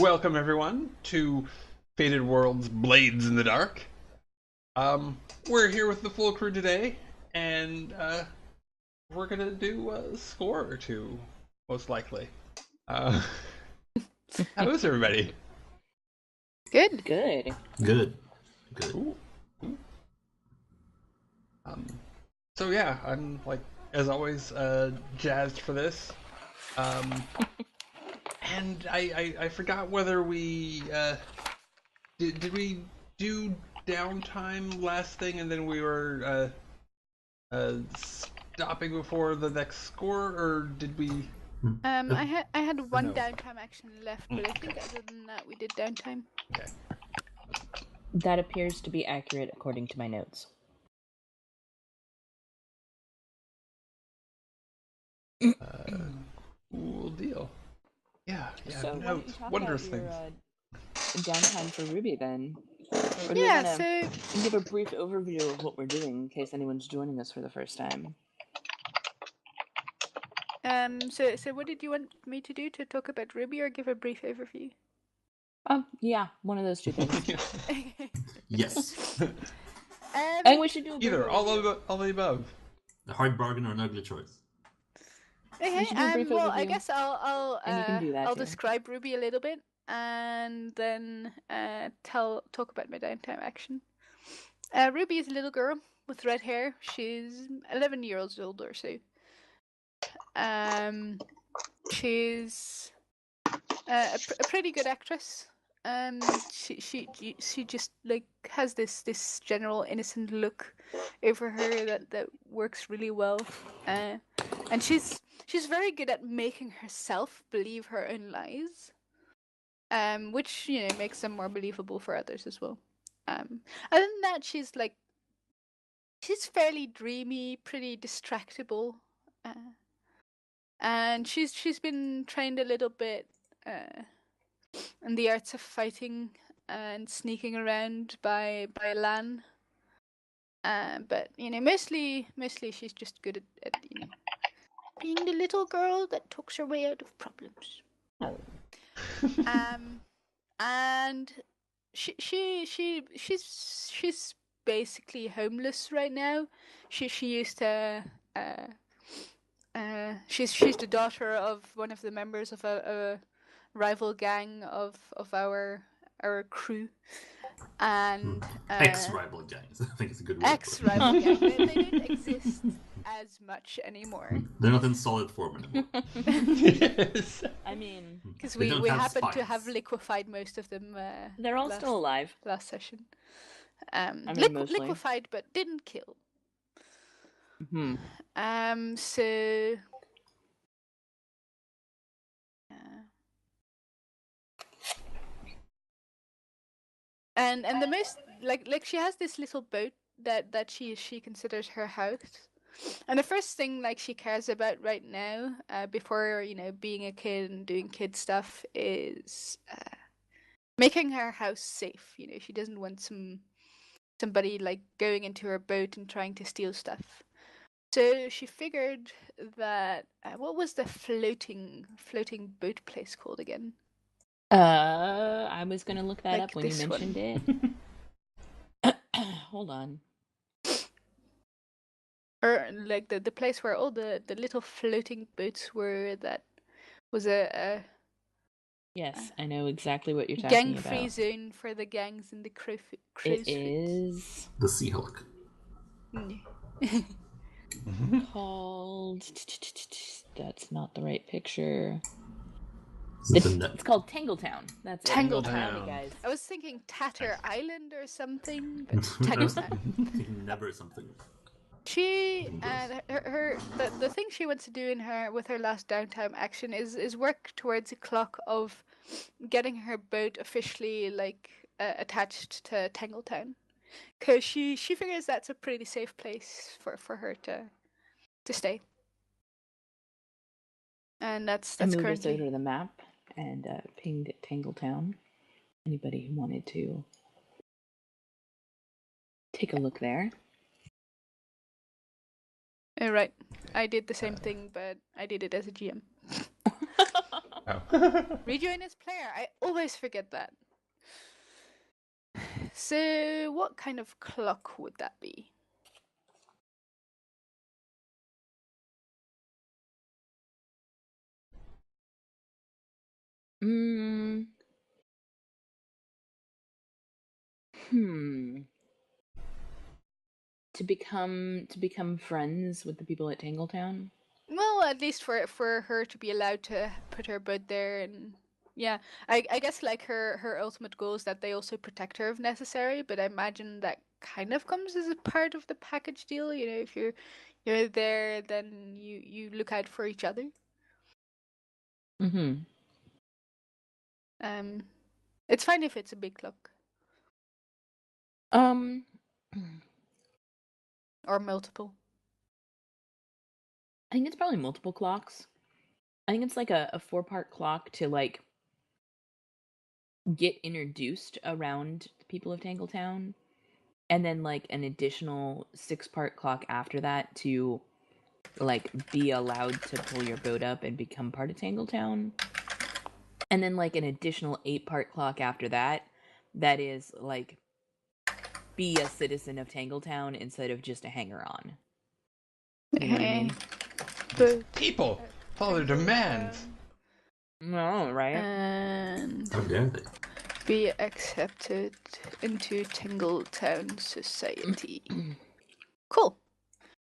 Welcome everyone to Fated Worlds Blades in the Dark. We're here with the full crew today, and we're gonna do a score or two, most likely. Uh, how is everybody? Good. Good. Good. Good. Ooh, ooh. Um, so yeah, I'm like as always jazzed for this. Um, and I forgot whether we did we do downtime last thing, and then we were stopping before the next score, or did we? I had one No. downtime action left, but I think other than that we did downtime. Okay. That appears to be accurate according to my notes. Cool deal. Yeah. So why don't you Notes, talk wondrous about your things. downtime for Ruby then? Or do Yeah, we want to so give a brief overview of what we're doing in case anyone's joining us for the first time? so what did you want me to do? To talk about Ruby or give a brief overview? Yeah, one of those two things. Yes. I think we should do a brief Either overview. all the above. A hard bargain or an ugly choice. Okay. should do a brief Well, I overview, guess and you can do that I'll too. describe Ruby a little bit, and then talk about my downtime action. Ruby is a little girl with red hair. She's 11 years old or so. She's a pretty good actress. She just like has this general innocent look over her that works really well. And she's very good at making herself believe her own lies. Which makes them more believable for others as well. Other than that, she's fairly dreamy, pretty distractible. And she's been trained a little bit in the arts of fighting and sneaking around by Lan. But mostly she's just good at being the little girl that talks her way out of problems. And she's basically homeless right now. She used to she's the daughter of one of the members of a rival gang of our crew, and Ex-rival gangs. I think it's a good word. Ex-rival gang. They don't exist as much anymore. They're not in solid form anymore. Yes. I mean, because They don't we have happened to spines. have liquefied most of them. they're all still alive. last session. Mostly. Liquefied, but didn't kill. Hmm. So. And the most like she has this little boat that she considers her house, and the first thing she cares about right now, before being a kid and doing kid stuff, is making her house safe. She doesn't want somebody going into her boat and trying to steal stuff. So she figured that what was the floating boat place called again? I was gonna look that up when you mentioned it. Hold on. Or the place where all the little floating boats were, that was a Yes, I know exactly what you're talking about. gang-free zone for the gangs in the crow's It is The Sea Hulk. called... That's not the right picture. It's It's called Tangletown. That's it. Tangletown. Guys. I was thinking Tatter Island or something, but Tangletown. Never something. She the thing she wants to do with her last downtime action is work towards a clock of getting her boat officially attached to Tangletown, because she figures that's a pretty safe place for her to stay. And that's I moved us currently over to the map and pinged Tangletown. Anybody who wanted to take a look there. right. I did the same thing, but I did it as a GM. Oh. Rejoin as player. I always forget that. So, what kind of clock would that be? To become friends with the people at Tangletown? Well, at least for her to be allowed to put her boat there, and yeah, I guess like her ultimate goal is that they also protect her if necessary. But I imagine that kind of comes as a part of the package deal. You know, if you're there, then you look out for each other. Mm-hmm. It's fine if it's a big clock. Or multiple. I think it's probably multiple clocks. I think it's like a 4-part clock to like get introduced around the people of Tangletown, and then like an additional 6-part clock after that to like be allowed to pull your boat up and become part of Tangletown, and then like an additional 8-part clock after that is like be a citizen of Tangletown instead of just a hanger-on. You know what I mean? But People follow their demands. No, right? And How dare they? be accepted into Tingletown society. Cool.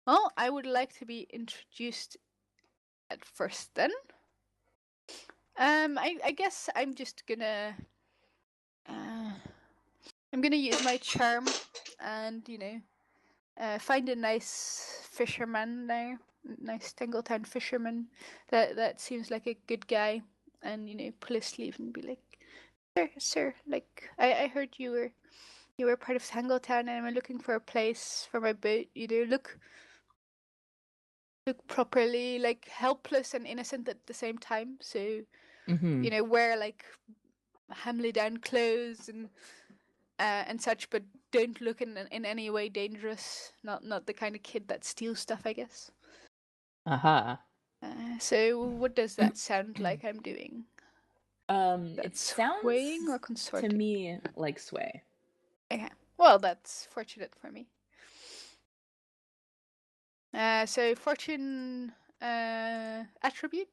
Well, I would like to be introduced at first then. I guess I'm just gonna I'm gonna use my charm and find a nice fisherman there, nice Tingletown fisherman that seems like a good guy, and pull his sleeve and be like, sir, like I heard you were part of Tangletown, and I'm looking for a place for my boat. Look properly like helpless and innocent at the same time. So wear like hamly down clothes and such, but don't look in any way dangerous. Not the kind of kid that steals stuff, I guess. Uh-huh. So what does that sound like I'm doing? It sounds swaying or consorting? to me like sway. Okay. Well, that's fortunate for me. So fortune attribute.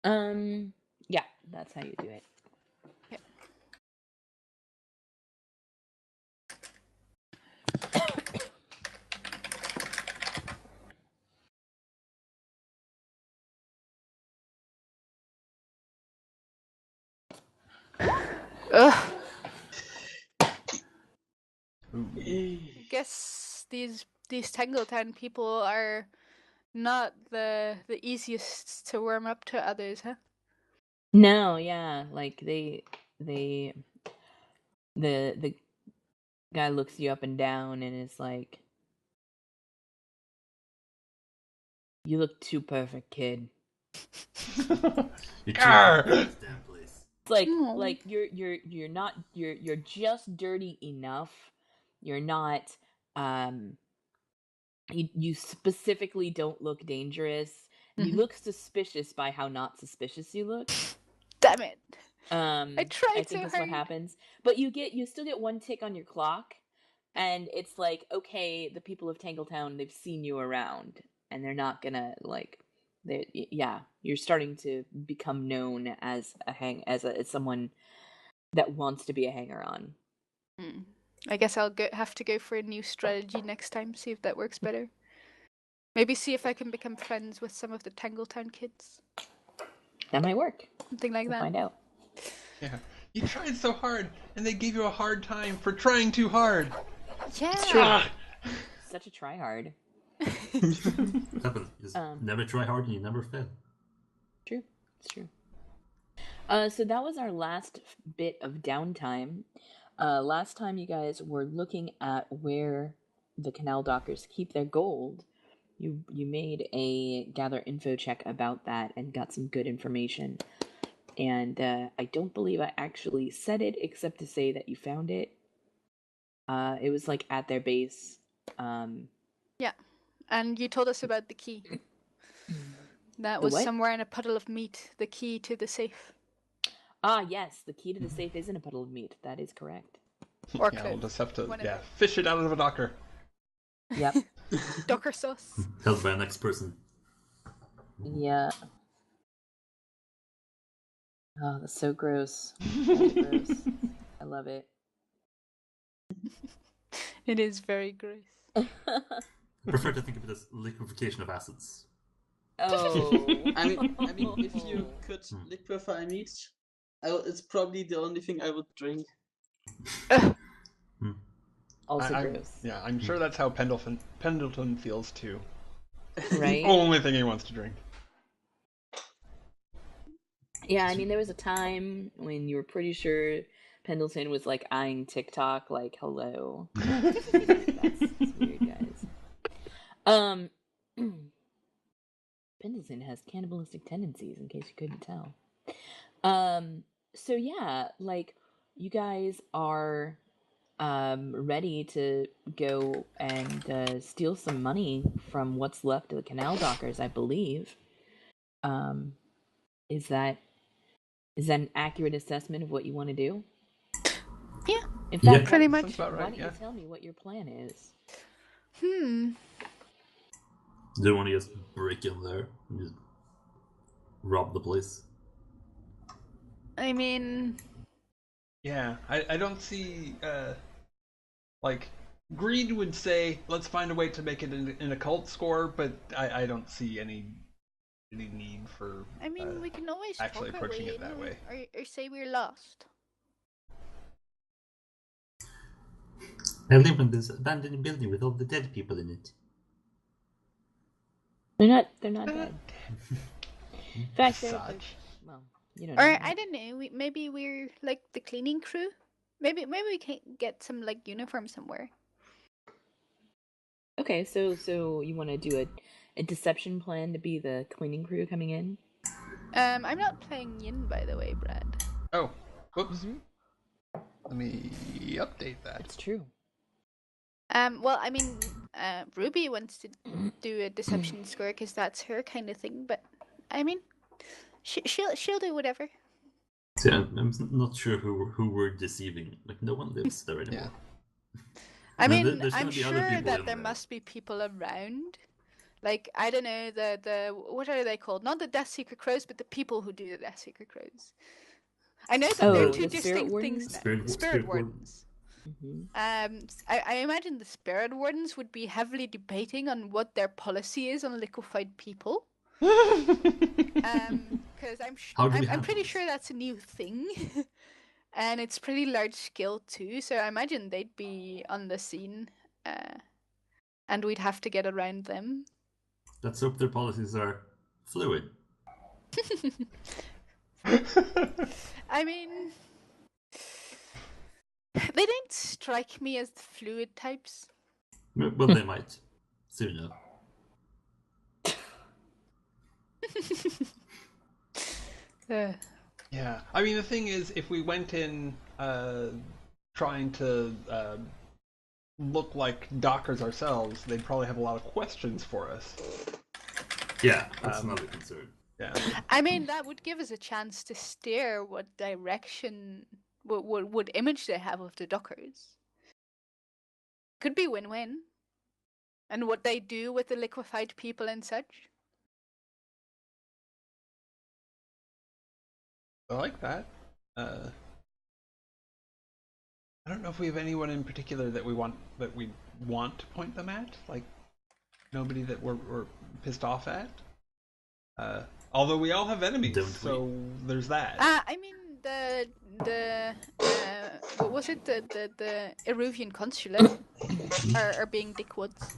Yeah, that's how you do it. Okay. Ugh. I guess these Tangletown people are not the easiest to warm up to others, huh? No, yeah, like the guy looks you up and down and is like, "You look too perfect, kid." You're too good for this damn place. It's like you're not you're just dirty enough. You're not you specifically don't look dangerous. You look suspicious by how not suspicious you look. Damn it. I tried think so is hard. what happens. But you still get 1 tick on your clock, and it's like, okay, the people of Tangletown, they've seen you around, and they're not gonna like you're starting to become known as as someone that wants to be a hanger-on. I guess I'll have to go for a new strategy next time, see if that works better. Maybe see if I can become friends with some of the Tangletown kids. That might work. Something like that. Find out. Yeah. You tried so hard, and they gave you a hard time for trying too hard. Yeah. It's true. Such a try-hard. What happens? Never try hard and you never fail. True. It's true. So that was our last bit of downtime. Last time you guys were looking at where the canal dockers keep their gold. You made a gather info check about that and got some good information. And I don't believe I actually said it, except to say that you found it. It was like at their base. Yeah, and you told us about the key. That The was what? somewhere in a puddle of meat, the key to the safe. Ah, yes, the key to the safe is in a puddle of meat. That is correct. Or Yeah, clothes. we'll just have to Whatever. fish it out of a docker. Yep. Docker sauce. Held by an next person. Yeah. Oh, that's so gross. So gross. I love it. It is very gross. I prefer to think of it as liquefaction of acids. Oh. I mean, if you could liquefy meat, it's probably the only thing I would drink. Also I'm- gross. Yeah, I'm sure that's how Pendleton feels too. Right? Only thing he wants to drink. Yeah, I mean, there was a time when you were pretty sure Pendleton was like eyeing TikTok, like, hello. That's weird, guys. Pendleton has cannibalistic tendencies, in case you couldn't tell. So yeah, like, you guys are ready to go and steal some money from what's left of the canal dockers, I believe. Is that an accurate assessment of what you want to do? Yeah. In Yeah. fact, Pretty Sounds much. about why right, don't yeah. you tell me what your plan is? Hmm. Do you want to just break in there and just rob the place? I mean, Yeah, I don't see like greed would say let's find a way to make it an occult score, but I don't see any need for we can always actually talk our approaching way it that in, way. or say we're lost. I live in this abandoned building with all the dead people in it. They're not dead. In fact, they're Such. well, you don't know. Or right? I don't know. Maybe we're like the cleaning crew. Maybe we can get some like uniform somewhere. Okay, so you want to do a deception plan to be the cleaning crew coming in? I'm not playing Yin, by the way, Brad. Oh, whoops. Let me update that. It's true. Well, I mean, Ruby wants to do a deception score because that's her kind of thing. But I mean, she'll do whatever. See, I'm not sure who we're deceiving. Like, no one lives there anymore. I No, mean, there's I'm gonna be other sure people that in there there. must be people around. Like, I don't know, the what are they called? Not the Death Seeker Crows, but the people who do the Death Seeker Crows. I know that Oh, they're the two Spirit distinct Wardens? things now. Spirit Spirit Wardens. Wardens. Mm-hmm. I imagine the Spirit Wardens would be heavily debating on what their policy is on liquefied people. Because How do we I'm handle pretty this? sure that's a new thing. And it's pretty large scale too, so I imagine they'd be on the scene, and we'd have to get around them. Let's hope their policies are fluid. I mean, they don't strike me as the fluid types. Well, they might. Soon enough. Yeah, I mean the thing is, if we went in trying to look like dockers ourselves, they'd probably have a lot of questions for us. Yeah, that's another concern. Yeah. I mean, that would give us a chance to steer what direction, what image they have of the dockers. Could be win-win. And what they do with the liquefied people and such. I like that. I don't know if we have anyone in particular that we want to point them at. Like nobody that we're pissed off at. Although we all have enemies, Don't we? so there's that. I mean the what was it, the Eruvian consulate are being dickwads.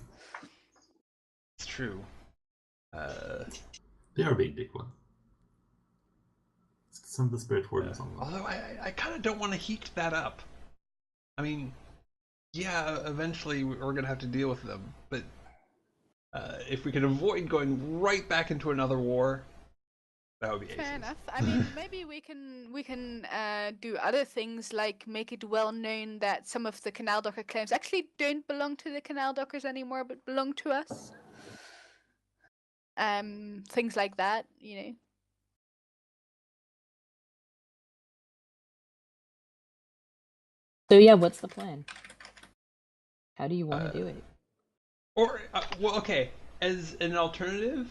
It's true. They are a big dick one. Let's send the Spirit Wardens on them. Although I kind of don't want to heat that up. I mean, yeah, eventually we're gonna have to deal with them, but if we can avoid going right back into another war, that would be Fair aces. enough. I mean, maybe we can do other things like make it well known that some of the Canal Docker claims actually don't belong to the Canal Dockers anymore, but belong to us. things like that, you know. So yeah, what's the plan? How do you want to do it? Or well, okay, as an alternative,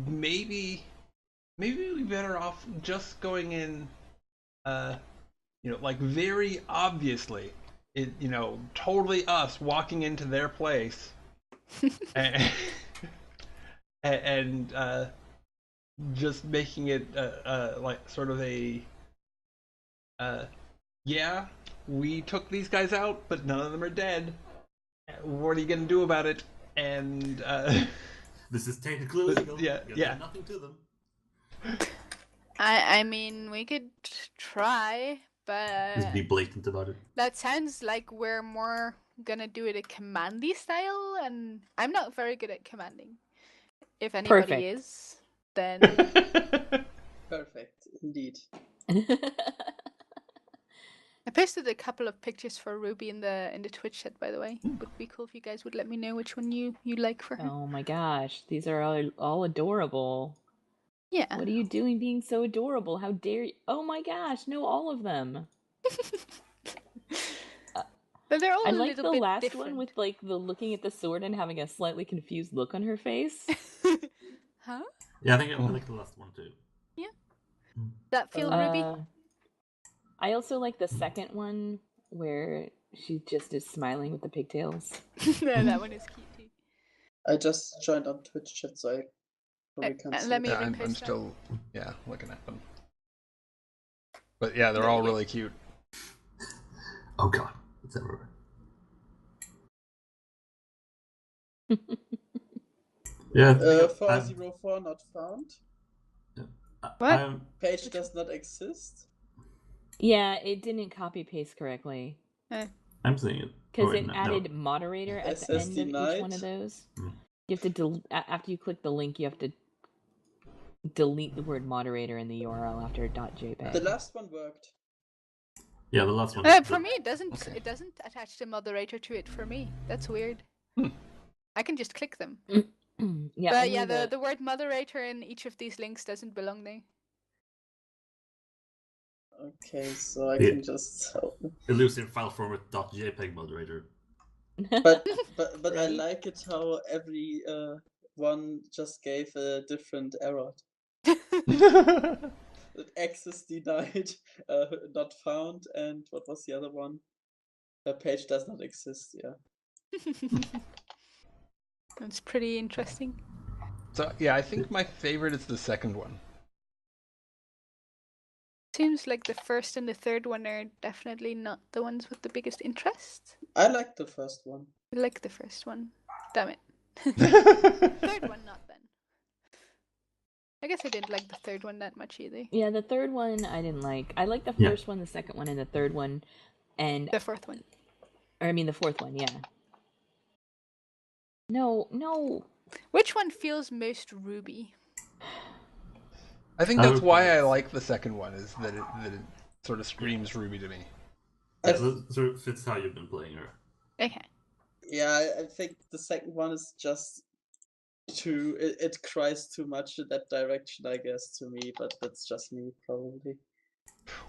maybe we'd be better off just going in, like very obviously, totally us walking into their place, and, and just making it like sort of a, yeah, we took these guys out, but none of them are dead. What are you gonna do about it? And this is technically illegal. Yeah, You yeah. do nothing to them. I mean, we could try, Just be but blatant about it. that sounds like we're more gonna do it a commandy style, and I'm not very good at commanding. If anybody Perfect. is, then Perfect, indeed. I posted a couple of pictures for Ruby in the Twitch chat, by the way. Would be cool if you guys would let me know which one you like for her. Oh my gosh, these are all adorable. Yeah. What are you doing being so adorable? How dare you? Oh my gosh, no, all of them. But they're all I a like little the bit last different. one with like the looking at the sword and having a slightly confused look on her face. Huh? Yeah, I think I like the last one too. Yeah. That feel Ruby? I also like the second one where she just is smiling with the pigtails. No, that one is cute too. I just joined on Twitch chat, so I probably can't see Let it. me Yeah, repost I'm that. still looking at them. But yeah, they're all really cute. Oh god, it's everywhere. Yeah. 404 not found. What? Page does not exist. Yeah, it didn't copy paste correctly. I'm seeing it. Because it added moderator at the end of denied. each one of those. You have to after you click the link, you have to delete the word moderator in the URL after .jpg. The last one worked. Yeah, the last one. For me, it doesn't. Okay. It doesn't attach the moderator to it. For me, that's weird. I can just click them. Yeah, but yeah, the word moderator in each of these links doesn't belong there. Okay, so I can just elusive file format .jpg moderator. But right? I like it how every one just gave a different error. Access denied, not found, and what was the other one? The page does not exist. Yeah. That's pretty interesting. So yeah, I think my favorite is the second one. Seems like the first and the third one are definitely not the ones with the biggest interest. I like the first one. I like the first one. Damn it. Third one, not then. I guess I didn't like the third one that much either. Yeah, the third one I didn't like. I like the first one, the second one, and the third one, and the fourth one. Or I mean the fourth one, yeah. No. Which one feels most Ruby? I think that's why I like the second one, is that it sort of screams Ruby to me. Yeah, so it fits how you've been playing her. Okay. Yeah, I think the second one is just too... It cries too much in that direction, I guess, to me, but that's just me, probably.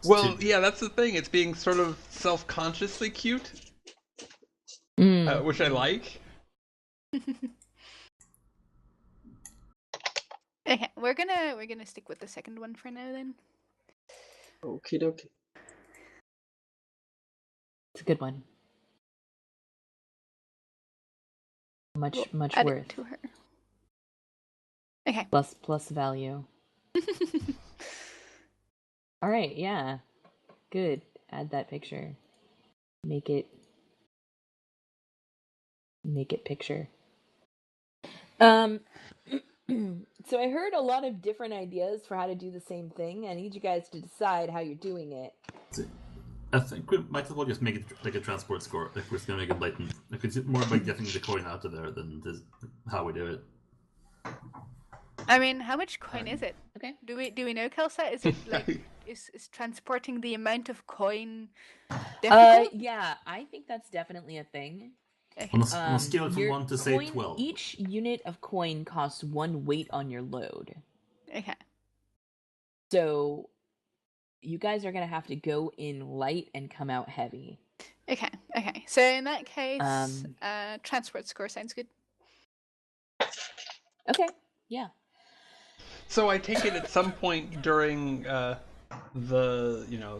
Well, yeah, that's the thing. It's being sort of self-consciously cute, which I like. Okay, we're gonna stick with the second one for now then. Okie dokie. It's a good one. Much add worth. It to her. Okay. Plus value. All right, yeah. Good. Add that picture. Make it picture. So I heard a lot of different ideas for how to do the same thing. I need you guys to decide how you're doing it. I think we might as well just make it like a transport score. Like we're just gonna make it blatant. Like it's more about getting the coin out of there than how we do it. I mean, how much coin is it? Okay. Do we know, Kelsa? Is it like is transporting the amount of coin difficult? Yeah, I think that's definitely a thing. Okay. On a scale from Your 1 to, say, coin, 12. each unit of coin costs 1 weight on your load. Okay. So you guys are going to have to go in light and come out heavy. Okay. Okay. So in that case, transport score sounds good. Okay, yeah. So I take it at some point during the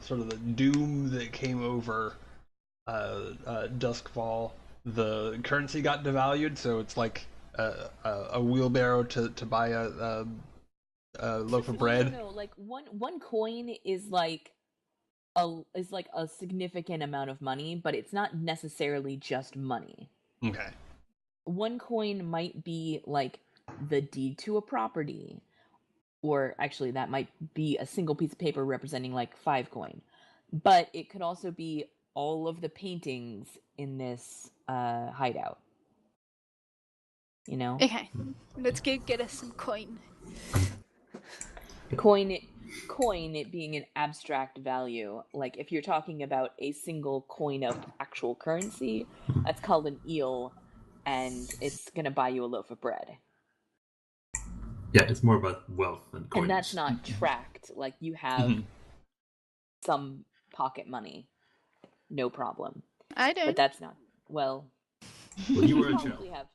sort of the doom that came over Duskfall, the currency got devalued, so it's like a wheelbarrow to buy a loaf of bread. No. Like one coin is like a significant amount of money, but it's not necessarily just money. Okay. One coin might be like the deed to a property, or actually that might be a single piece of paper representing like 5 coin, but it could also be all of the paintings in this hideout, you know. Okay. Let's get us some coin. Coin it being an abstract value. Like if you're talking about a single coin of actual currency, that's called an eel, and it's gonna buy you a loaf of bread. Yeah, it's more about wealth and coins. And that's not tracked. Like you have some pocket money, no problem. I don't. But that's not Well, you were a child. probably have.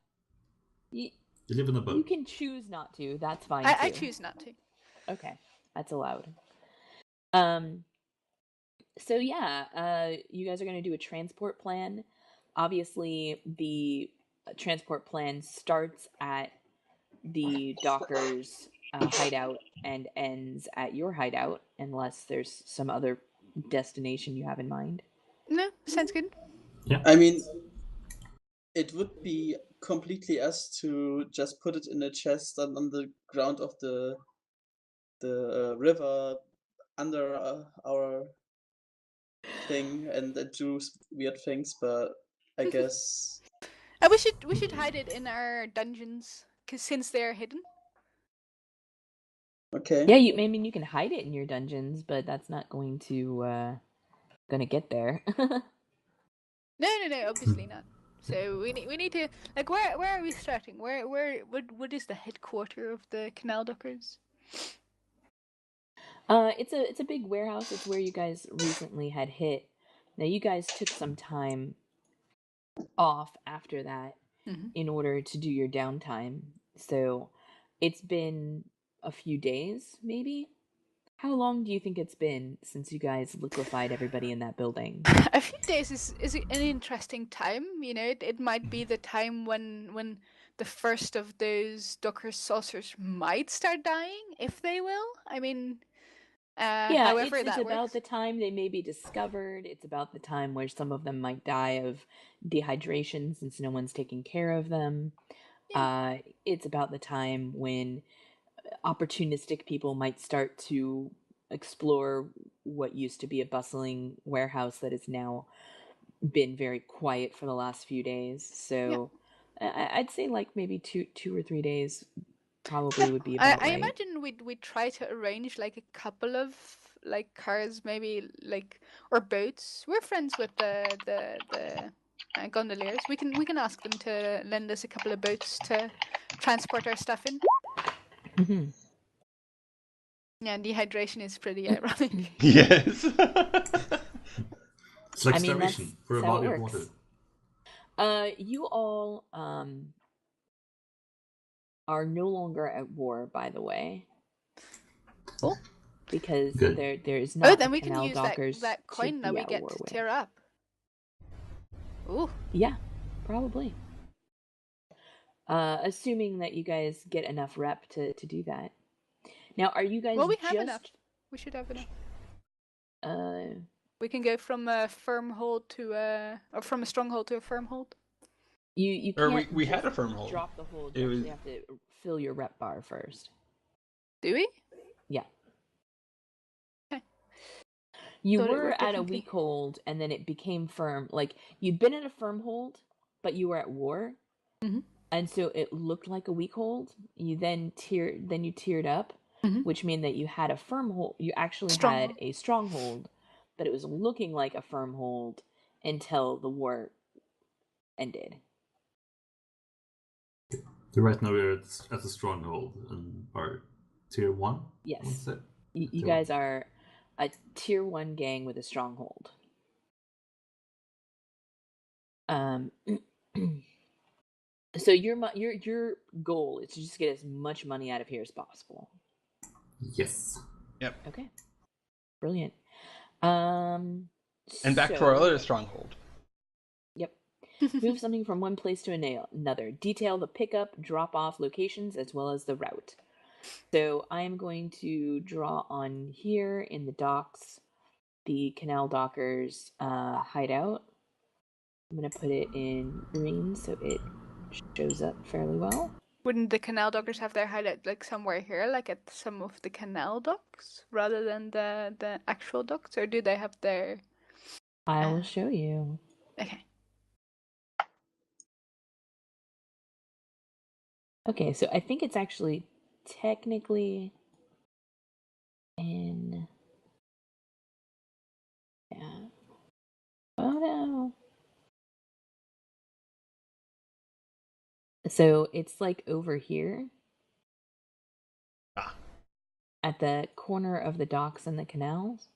You live in a boat. You can choose not to. That's fine too. I choose not to. Okay, that's allowed. So yeah, you guys are going to do a transport plan. Obviously, the transport plan starts at the Dockers hideout and ends at your hideout, unless there's some other destination you have in mind. No, sounds good. Yeah. I mean, it would be completely us to just put it in a chest on the ground of the river under our thing and do weird things, but I guess We should hide it in our dungeons, cause since they're hidden. okay. Yeah, I mean you can hide it in your dungeons, but that's not going to gonna get there. No, obviously not. So we need to like where are we starting? What is the headquarter of the Canal Dockers? It's a big warehouse. It's where you guys recently had hit. Now you guys took some time off after that in order to do your downtime. So it's been a few days, maybe. How long do you think it's been since you guys liquefied everybody in that building? A few days is an interesting time. You know, it might be the time when the first of those Docker saucers might start dying, if they will. I mean, Yeah, however it's that about works. the time they may be discovered. It's about the time where some of them might die of dehydration since no one's taking care of them. Yeah. It's about the time when opportunistic people might start to explore what used to be a bustling warehouse that has now been very quiet for the last few days. So I'd say like maybe two or 3 days probably would be about I right. imagine we'd try to arrange like a couple of like cars, maybe like or boats. We're friends with the gondoliers. We can ask them to lend us a couple of boats to transport our stuff in. Mhm. Yeah, dehydration is pretty ironic. Yes. It's like I mean, starvation that's for a how body it of works. water. You all are no longer at war, by the way. Cool. Because Good. there is not then a we can Canal use Dockers that coin to that be we at get war to with. tear up. Ooh. Yeah, probably. Assuming that you guys get enough rep to do that. Now, are you guys Well, we just have enough. We should have enough. uh We can go from a firm hold to or from a stronghold to a firm hold. you Or can't we had just a firm hold. drop the hold. It You was- actually have to fill your rep bar first. Do we? Yeah. Okay. You Thought it were worked at a differently. weak hold, and then it became firm. Like you'd been at a firm hold, but you were at war, and so it looked like a weak hold. You then tiered up, which meant that you had a firm hold. You actually had a stronghold, but it was looking like a firm hold until the war ended. So right now we're at the stronghold and are tier 1. I want to Yes. say. You Tier guys are a tier 1 gang with a stronghold. So your goal is to just get as much money out of here as possible. Yes. Yep. Okay. Brilliant. And back to our other stronghold. Yep. Move something from one place to another. Detail the pickup, drop-off locations as well as the route. So I'm going to draw on here in the docks the Canal Dockers hideout. I'm going to put it in green so it shows up fairly well. Wouldn't the canal dockers have their hideout like somewhere here, like at some of the canal docks, rather than the actual docks, or do they have their? I will show you. Okay. Okay, so I think it's actually technically in. Yeah. Oh no. So it's like over here. Ah. At the corner of the docks and the canals.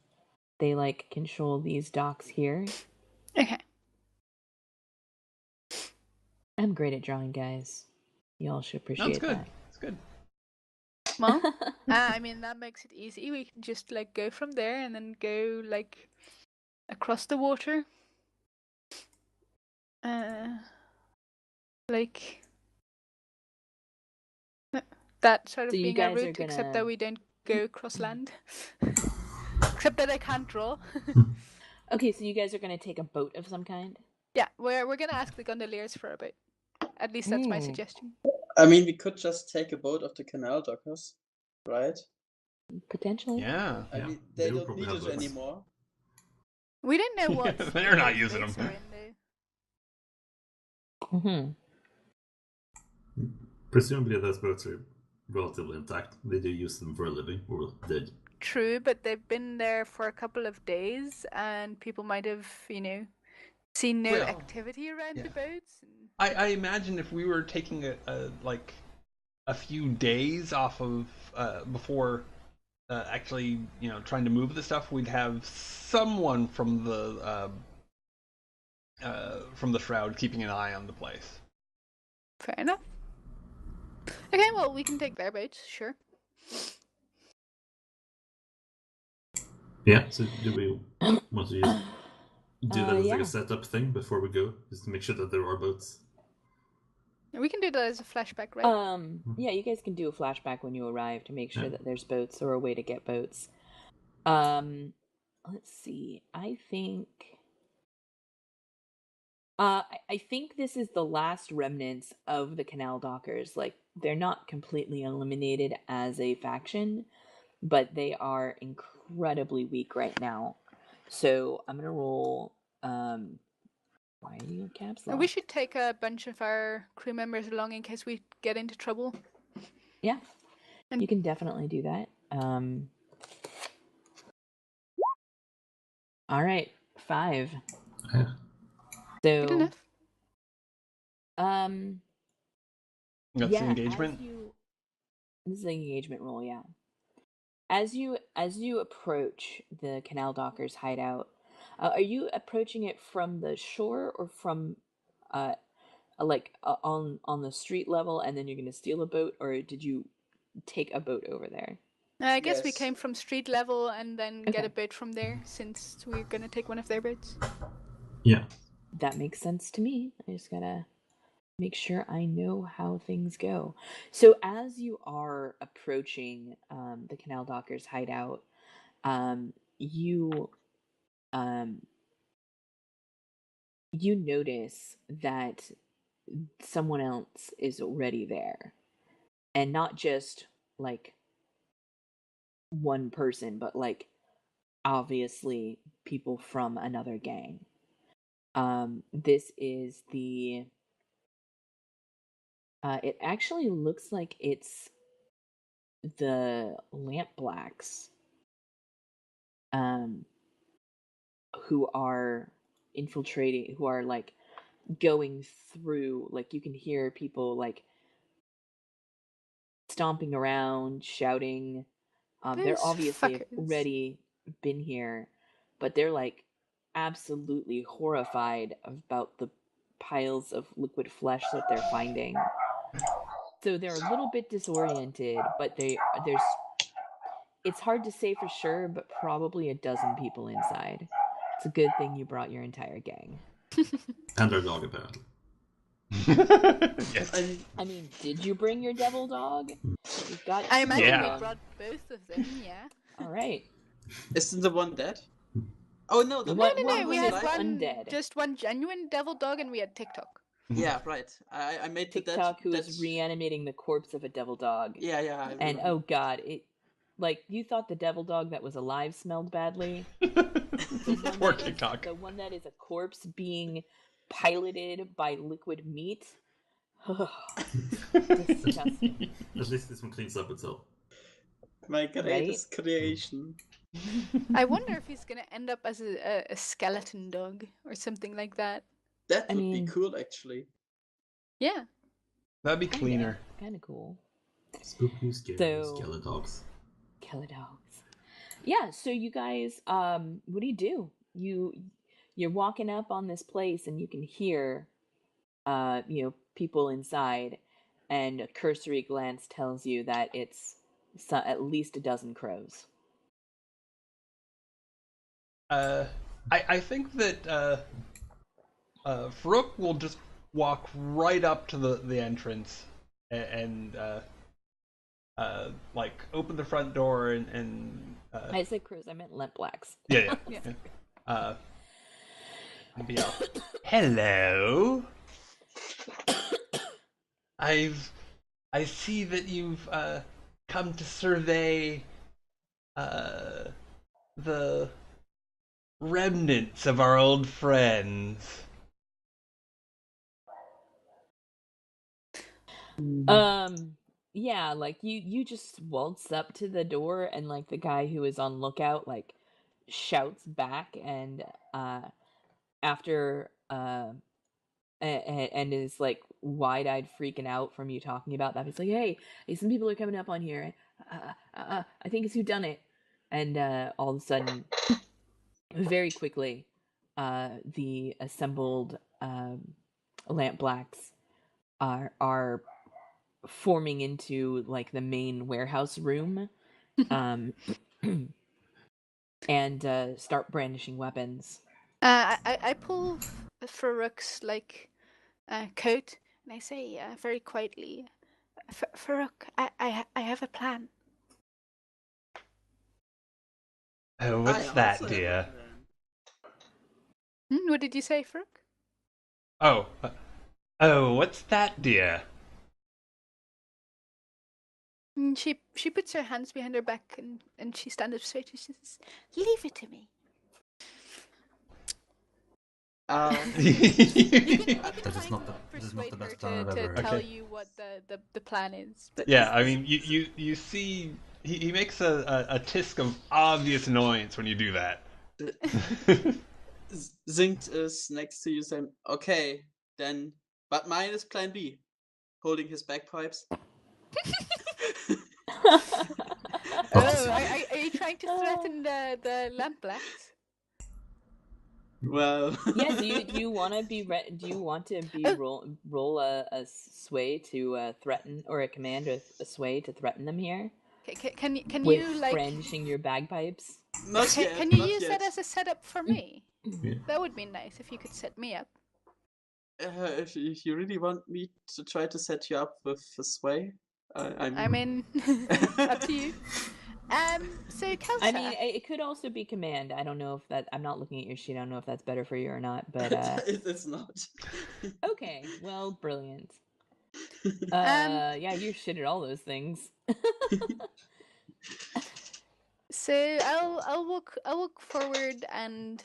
They like control these docks here. Okay. I'm great at drawing, guys. You all should appreciate That's good. that. That's good. Well, I mean that makes it easy. We can just like go from there and then go like across the water. Like that sort of So you being our guys are route, gonna- except that we don't go across land. Except that I can't draw. Okay, so you guys are gonna take a boat of some kind? Yeah, we're gonna ask the gondoliers for a boat. At least that's my suggestion. I mean, we could just take a boat of the canal dockers, right? Potentially. Yeah. I Yeah, mean, they they would don't probably need have it boats. anymore. We don't know what They're not those using boats them. are in though. Presumably those boats are relatively intact. They do use them for a living, or did. True, but they've been there for a couple of days, and people might have, seen no Well, activity around yeah. the boats. I imagine if we were taking a few days off of before actually trying to move the stuff, we'd have someone from the shroud keeping an eye on the place. Fair enough. Okay, well, we can take their boats, sure. Yeah, so do we want to just do that as like Yeah. a setup thing before we go? Just to make sure that there are boats? We can do that as a flashback, right? Yeah, you guys can do a flashback when you arrive to make sure Yeah. that there's boats or a way to get boats. Let's see. I think I think this is the last remnants of the Canal Dockers. Like, they're not completely eliminated as a faction, but they are incredibly weak right now. So I'm gonna roll. Why are you caps lock? We should take a bunch of our crew members along in case we get into trouble. Yeah, And- you can definitely do that. All right, 5. Yeah. Good So, enough. That's yeah, the engagement. This is the engagement roll, yeah. As you approach the Canal Dockers hideout, are you approaching it from the shore or from on the street level, and then you're going to steal a boat, or did you take a boat over there? I guess we Yes. came from street level and then get Okay. a boat from there, since we're gonna take one of their boats. Yeah. That makes sense to me. I just gotta make sure I know how things go. So as you are approaching the Canal Dockers hideout, you you notice that someone else is already there, and not just like one person, but like obviously people from another gang. This is the it actually looks like it's the Lamp Blacks who are infiltrating, who are like going through, like you can hear people like stomping around, shouting. They're Those obviously fuckers. already been here, but they're like absolutely horrified about the piles of liquid flesh that they're finding. So they're a little bit disoriented, but there's it's hard to say for sure, but probably a dozen people inside. It's a good thing you brought your entire gang. And their dog, apparently. Yes. I mean, did you bring your devil dog? You've got I two imagine of we them. brought both of them, yeah. All right. Isn't the one dead? Oh no, the What- one what No, we one had is one, undead? just one genuine devil dog, and we had TikTok. Yeah, right. I made the dead. TikTok, who is reanimating the corpse of a devil dog. Yeah, I And remember. oh god, like you thought the devil dog that was alive smelled badly. Poor TikTok. The one that is a corpse being piloted by liquid meat. Disgusting. At least this one cleans up itself. My greatest creation. I wonder if he's gonna end up as a skeleton dog or something like that. That I would mean- be cool, actually. Yeah. That'd be cleaner. Kind of cool. Spooky, scary, So- skeledogs. Killer dogs. Yeah, so you guys, what do? You're walking up on this place and you can hear, people inside, and a cursory glance tells you that it's at least a dozen crows. I think that Farouk will just walk right up to the entrance and like open the front door and I said crows, I meant lamp blacks. yeah. And be all, hello. I see that you've come to survey the remnants of our old friends. Yeah, like you just waltz up to the door, and like the guy who is on lookout like shouts back, and after and is like wide-eyed freaking out from you talking about that. He's like, hey, some people are coming up on here. I think it's who done it. And all of a sudden, very quickly, the assembled lamp blacks are forming into like the main warehouse room, and start brandishing weapons. I pull Farouk's like coat and I say very quietly, Farouk, I have a plan. Oh, what's I that, also have a dear? plan. What did you say, Farouk? Oh, what's that, dear? And she puts her hands behind her back and she stands up straight and she says, leave it to me. That is not the Persuade best her plan I've to ever heard. tell Okay. you what the plan is. But Yeah, I mean, you see, he makes a tisk of obvious annoyance when you do that. Zingt is next to you saying, okay, then, but mine is plan B. Holding his bagpipes. are you trying to threaten the lamp blacks? Well, Yeah, do you want to be roll a sway to threaten, or a command a sway to threaten them here Can with you like brandishing your bagpipes? not yet. can you not use yet. that as a setup for me? Yeah. That would be nice if you could set me up. If you really want me to try to set you up with a sway, I mean, up to you. So Kelsa. I mean, it could also be command. I don't know if that. I'm not looking at your sheet. I don't know if that's better for you or not. But it's not. okay, well, brilliant. Yeah, you're shit at all those things. So I'll walk forward and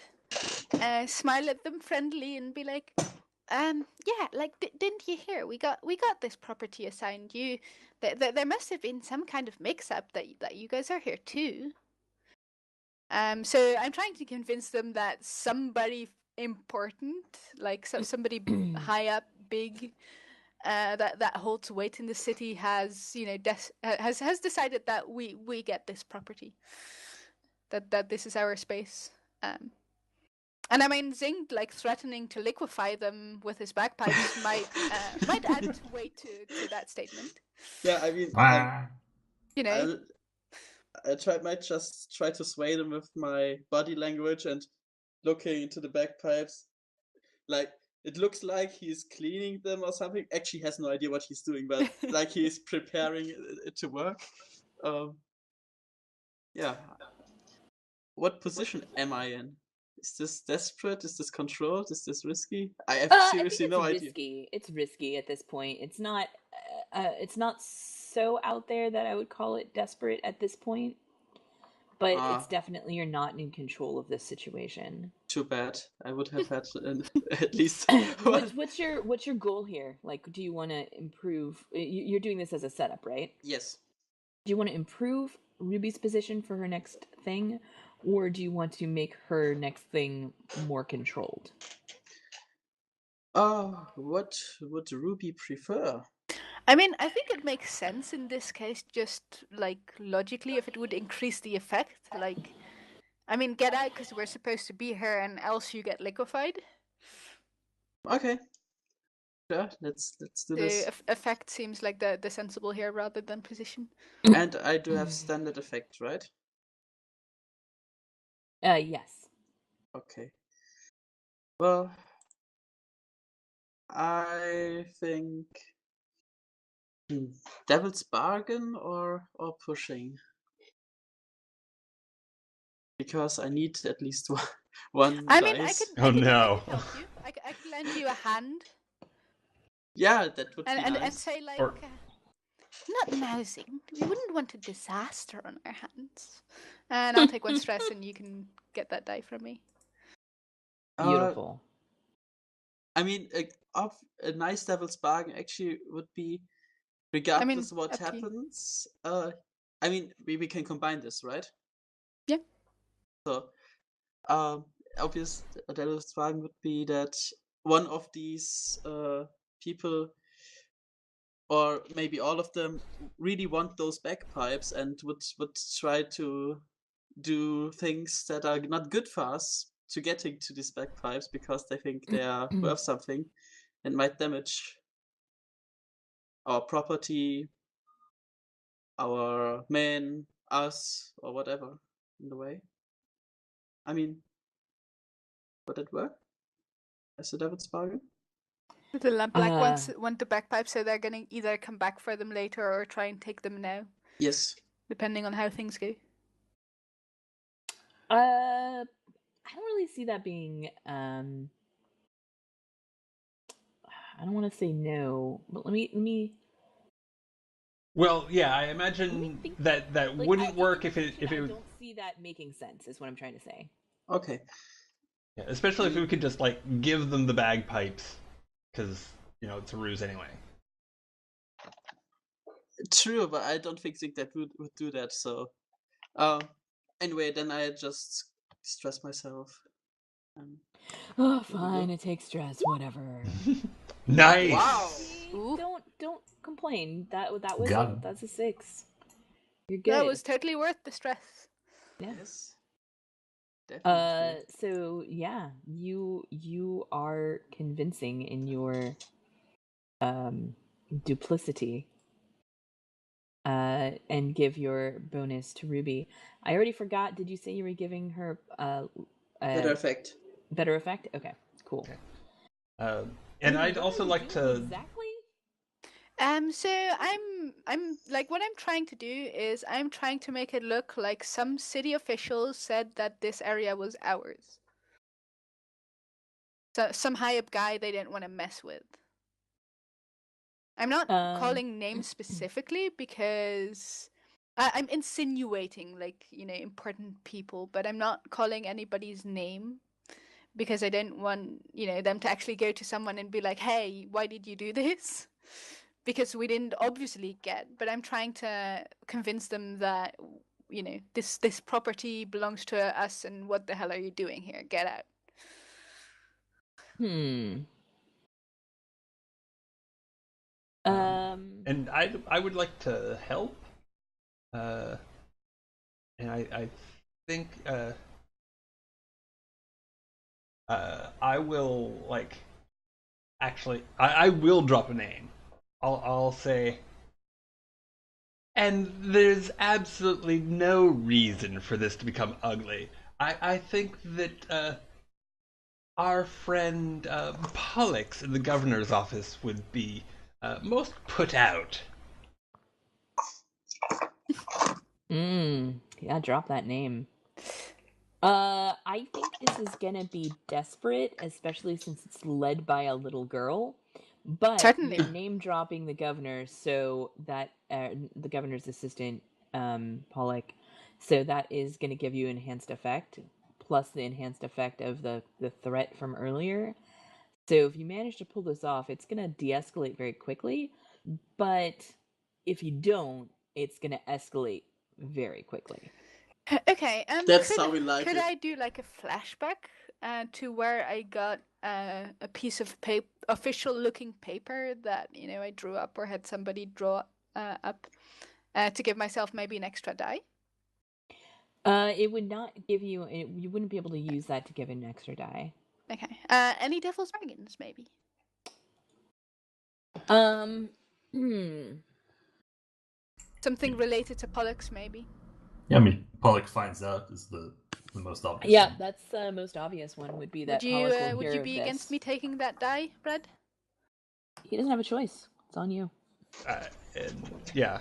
smile at them friendly and be like, yeah, like didn't you hear? We got this property assigned you. There must have been some kind of mix-up that you guys are here too. So I'm trying to convince them that somebody important, like somebody high up, big, that holds weight in the city has has decided that we get this property, that this is our space. And I mean, Zing like threatening to liquefy them with his bagpipes might add weight to that statement. Yeah, I mean, You know, might just try to sway them with my body language and looking into the bagpipes. Like, it looks like he's cleaning them or something. Actually, has no idea what he's doing, but like he's preparing it to work. Yeah. What position am I in? Is this desperate? Is this controlled? Is this risky? I have seriously no idea. Risky. It's risky at this point. It's not. It's not so out there that I would call it desperate at this point. But it's definitely you're not in control of this situation. Too bad. I would have had at least. What's your goal here? Like, do you want to improve? You're doing this as a setup, right? Yes. Do you want to improve Ruby's position for her next thing, or do you want to make her next thing more controlled? What would Ruby prefer? I mean, I think it makes sense in this case, just like logically, if it would increase the effect. Like, I mean, get out because we're supposed to be here, and else you get liquefied. Okay. Yeah, let's do this. The effect seems like the sensible here rather than position. And I do have standard effect, right? Yes. Okay. Well, I think Devil's Bargain or pushing, because I need at least one I mean, dice. I could help you. I could lend you a hand. Yeah, that would be and nice. And say like, not mousing. We wouldn't want a disaster on our hands. And I'll take one stress, and you can get that die from me. Beautiful. I mean, a nice Devil's Bargain actually would be, regardless of what happens. I mean, we can combine this, right? Yeah. So, obvious Devil's Bargain would be that one of these people, or maybe all of them, really want those bagpipes and would try to do things that are not good for us to getting to these bagpipes because they think they are worth something and might damage our property, our men, us, or whatever in the way. I mean, would it work as a Devil's Bargain? The black ones want the bagpipes, so they're gonna either come back for them later or try and take them now. Yes. Depending on how things go. I don't really see that being. I don't want to say no, but let me. Well, yeah, I imagine that like, wouldn't work if it. I don't see that making sense. Is what I'm trying to say. Okay. Yeah, especially if we could just like give them the bagpipes, because it's a ruse anyway. True, but I don't think that would do that. So, anyway, then I just stress myself. Oh, fine. It takes stress. Whatever. Nice. Wow. Don't complain. That's a 6. You're good. That was totally worth the stress. Yes. Definitely. So yeah, you are convincing in your duplicity. And give your bonus to Ruby. I already forgot. Did you say you were giving her better effect? Better effect? Okay, cool. Okay. And I'd also like to exactly. So I'm like, what I'm trying to do is I'm trying to make it look like some city officials said that this area was ours. So some high up guy they didn't want to mess with. I'm not calling names specifically because I'm insinuating like important people, but I'm not calling anybody's name because I didn't want them to actually go to someone and be like, "Hey, why did you do this?" Because we didn't obviously get. But I'm trying to convince them that this property belongs to us, and what the hell are you doing here? Get out. And I would like to help. And I think I will actually I will drop a name. I'll say, and there's absolutely no reason for this to become ugly. I think that our friend Pollux in the governor's office would be most put out. Yeah, drop that name. I think this is gonna be desperate, especially since it's led by a little girl. But Certainly. you're name dropping the governor, so that the governor's assistant, Pollock, so that is gonna give you enhanced effect, plus the enhanced effect of the threat from earlier. So if you manage to pull this off, it's gonna de-escalate very quickly. But if you don't, it's gonna escalate very quickly. Okay, That's how we like could it. I do like a flashback to where I got a piece of official looking paper that I drew up or had somebody draw up to give myself maybe an extra die? It would not give you. You wouldn't be able to use that to give an extra die. Okay. Any devil's bargains maybe? Hmm. Something related to Pollux maybe? Yeah, I mean, Pollock finds out is the most obvious. Yeah, one. that's the most obvious one. Would be that Would Pollock will you would hear you of be this. against me taking that die, Brad? He doesn't have a choice. It's on you. And yeah,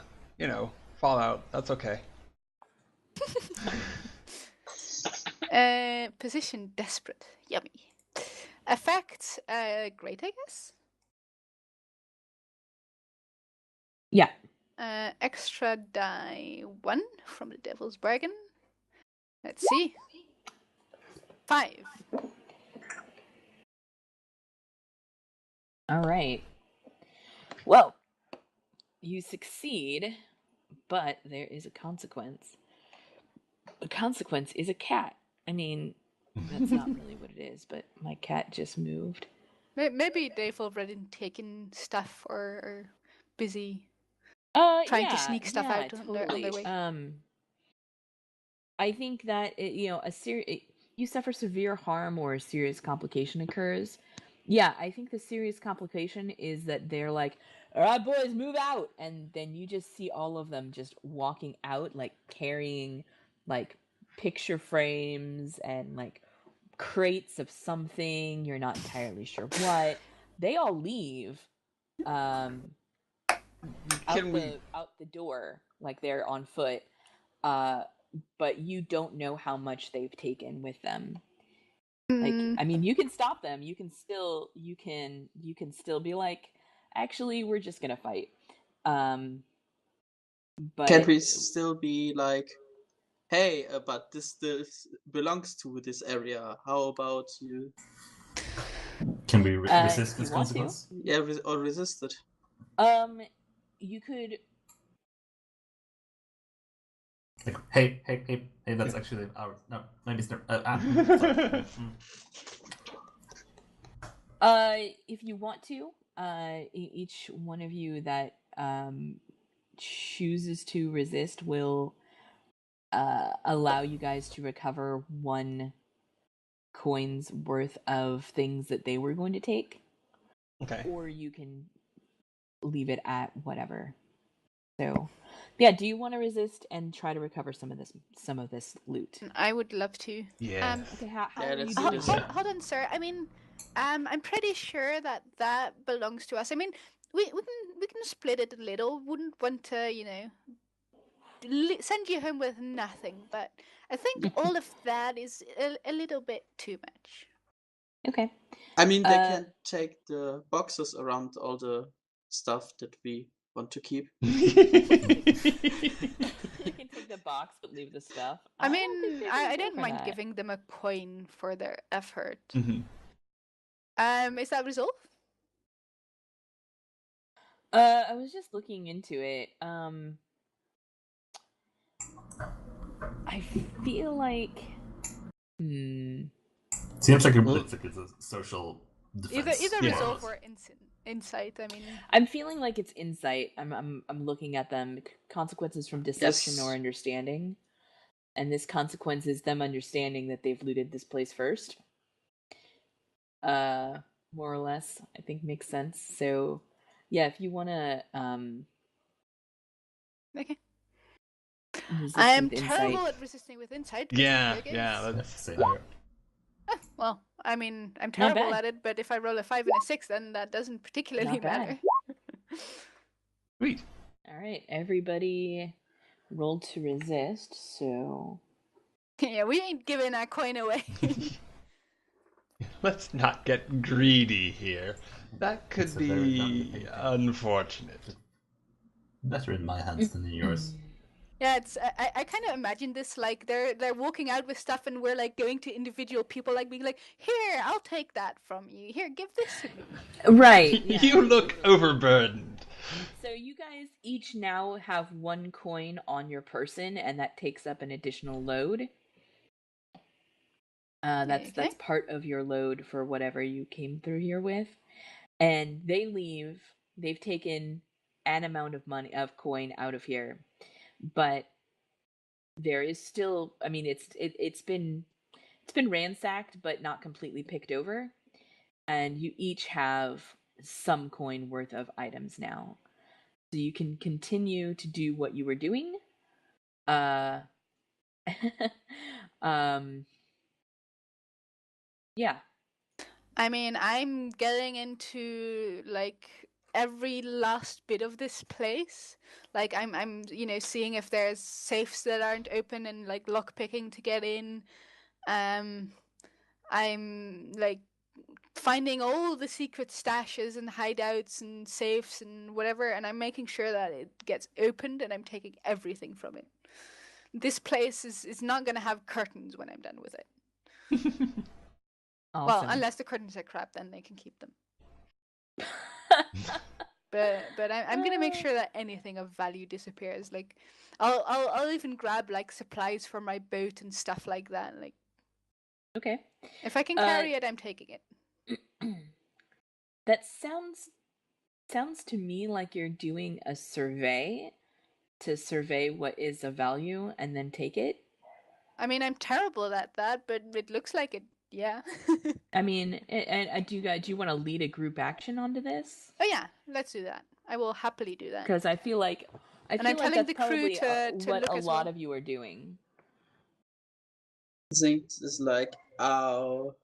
Fallout. That's okay. Position desperate. Yummy. Effect great, I guess. Yeah. Extra die 1 from the devil's bargain. Let's see. 5. All right. Well, you succeed, but there is a consequence. The consequence is a cat. I mean, that's not really what it is, but my cat just moved. Maybe they've already taken stuff or busy trying to sneak stuff out on their way. I think that you suffer severe harm or a serious complication occurs. Yeah, I think the serious complication is that they're like, "All right, boys, move out," and then you just see all of them just walking out, like carrying like picture frames and like crates of something. You're not entirely sure what. They all leave. Out the door, like they're on foot. But you don't know how much they've taken with them. Like, I mean, you can stop them. You can still be like, actually, we're just gonna fight. But Can't we still be like, hey, but this belongs to this area. How about you? Can we resist if you this want to? consequence? Yeah, or resist it. You could. Like, hey, that's actually our. No, maybe it's If you want to, each one of you that chooses to resist will allow you guys to recover 1 coin's worth of things that they were going to take. Okay. Or you can leave it at whatever. So, yeah, do you want to resist and try to recover some of this loot? I would love to. Yeah. Okay, how Yeah, are you let's doing do this. that? Hold on, sir. I mean, I'm pretty sure that belongs to us. I mean, we can split it a little. Wouldn't want to, send you home with nothing. But I think all of that is a little bit too much. Okay. I mean, they can take the boxes around all the stuff that we want to keep. You can take the box but leave the stuff. I mean, I don't don't mind giving them a coin for their effort. Mm-hmm. Is that resolved? I was just looking into it. I feel like Seems like it's a social defense. Either Yeah. resolve or insight. I mean, I'm feeling like it's insight. I'm looking at them. Consequences from deception Yes. or understanding. And this consequence is them understanding that they've looted this place first. More or less, I think makes sense. So, yeah, if you want to okay. resist I'm with terrible insight. at resisting with insight. Yeah, okay, yeah, that's Same. Well, I mean, I'm Not terrible bad. at it, but if I roll a 5 and a 6, then that doesn't particularly Not bad. matter. sweet. All right, everybody rolled to resist. So Yeah, we ain't giving our coin away. Let's not get greedy here. That could It's a very lovely be painting. unfortunate. Better in my hands than in yours. Yeah, it's I kind of imagine this like they're walking out with stuff and we're like going to individual people like being like, here, I'll take that from you. Here, give this to me. right, yeah. You look overburdened. So you guys each now have 1 coin on your person, and that takes up an additional load. That's Okay. part of your load for whatever you came through here with. And they leave. They've taken an amount of money of coin out of here, but there is still. I mean, it's been ransacked, but not completely picked over. And you each have some coin worth of items now, so you can continue to do what you were doing. Yeah. I mean, I'm getting into like every last bit of this place. Like I'm seeing if there's safes that aren't open and like lock picking to get in. I'm like finding all the secret stashes and hideouts and safes and whatever, and I'm making sure that it gets opened and I'm taking everything from it. This place is not gonna have curtains when I'm done with it. Awesome. Well, unless the curtains are crap, then they can keep them. But I'm gonna make sure that anything of value disappears. Like, I'll even grab like supplies for my boat and stuff like that. Like, Okay. if I can carry it, I'm taking it. That sounds to me like you're doing a survey to survey what is of value and then take it. I mean, I'm terrible at that, but it looks like it. Yeah. I mean, and do you want to lead a group action onto this? Oh yeah, let's do that. I will happily do that. Because I feel like I'm that's telling the crew probably to what look a as lot well. of you are doing. Zinc is like, ow,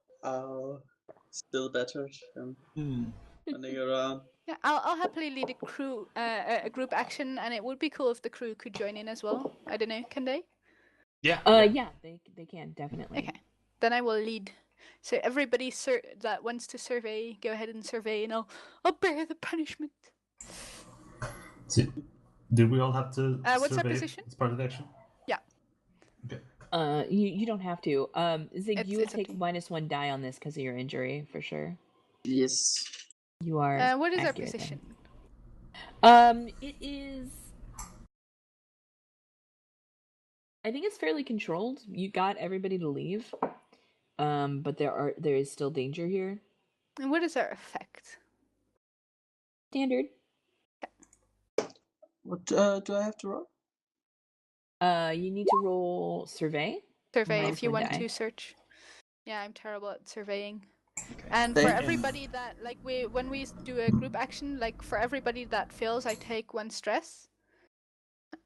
still better than running around. Yeah, I'll happily lead a crew, a group action, and it would be cool if the crew could join in as well. I don't know, can they? Yeah. Yeah, they can definitely. Okay, then I will lead. So everybody that wants to survey, go ahead and survey, and I'll bear the punishment. So, do we all have to What's our survey position? as part of the action? Yeah. Okay. You don't have to. Zig, you would it's up to take you. -1 die on this because of your injury for sure. Yes. You are. What is our accurate position? Then. It is. I think it's fairly controlled. You got everybody to leave, but there is still danger here. And what is our effect? Standard. What do I have to roll? You need to roll survey. Survey if you -1 want die. to search. Yeah, I'm terrible at surveying. Okay. And for Thank you. everybody that like when we do a group action, like for everybody that fails, I take 1 stress.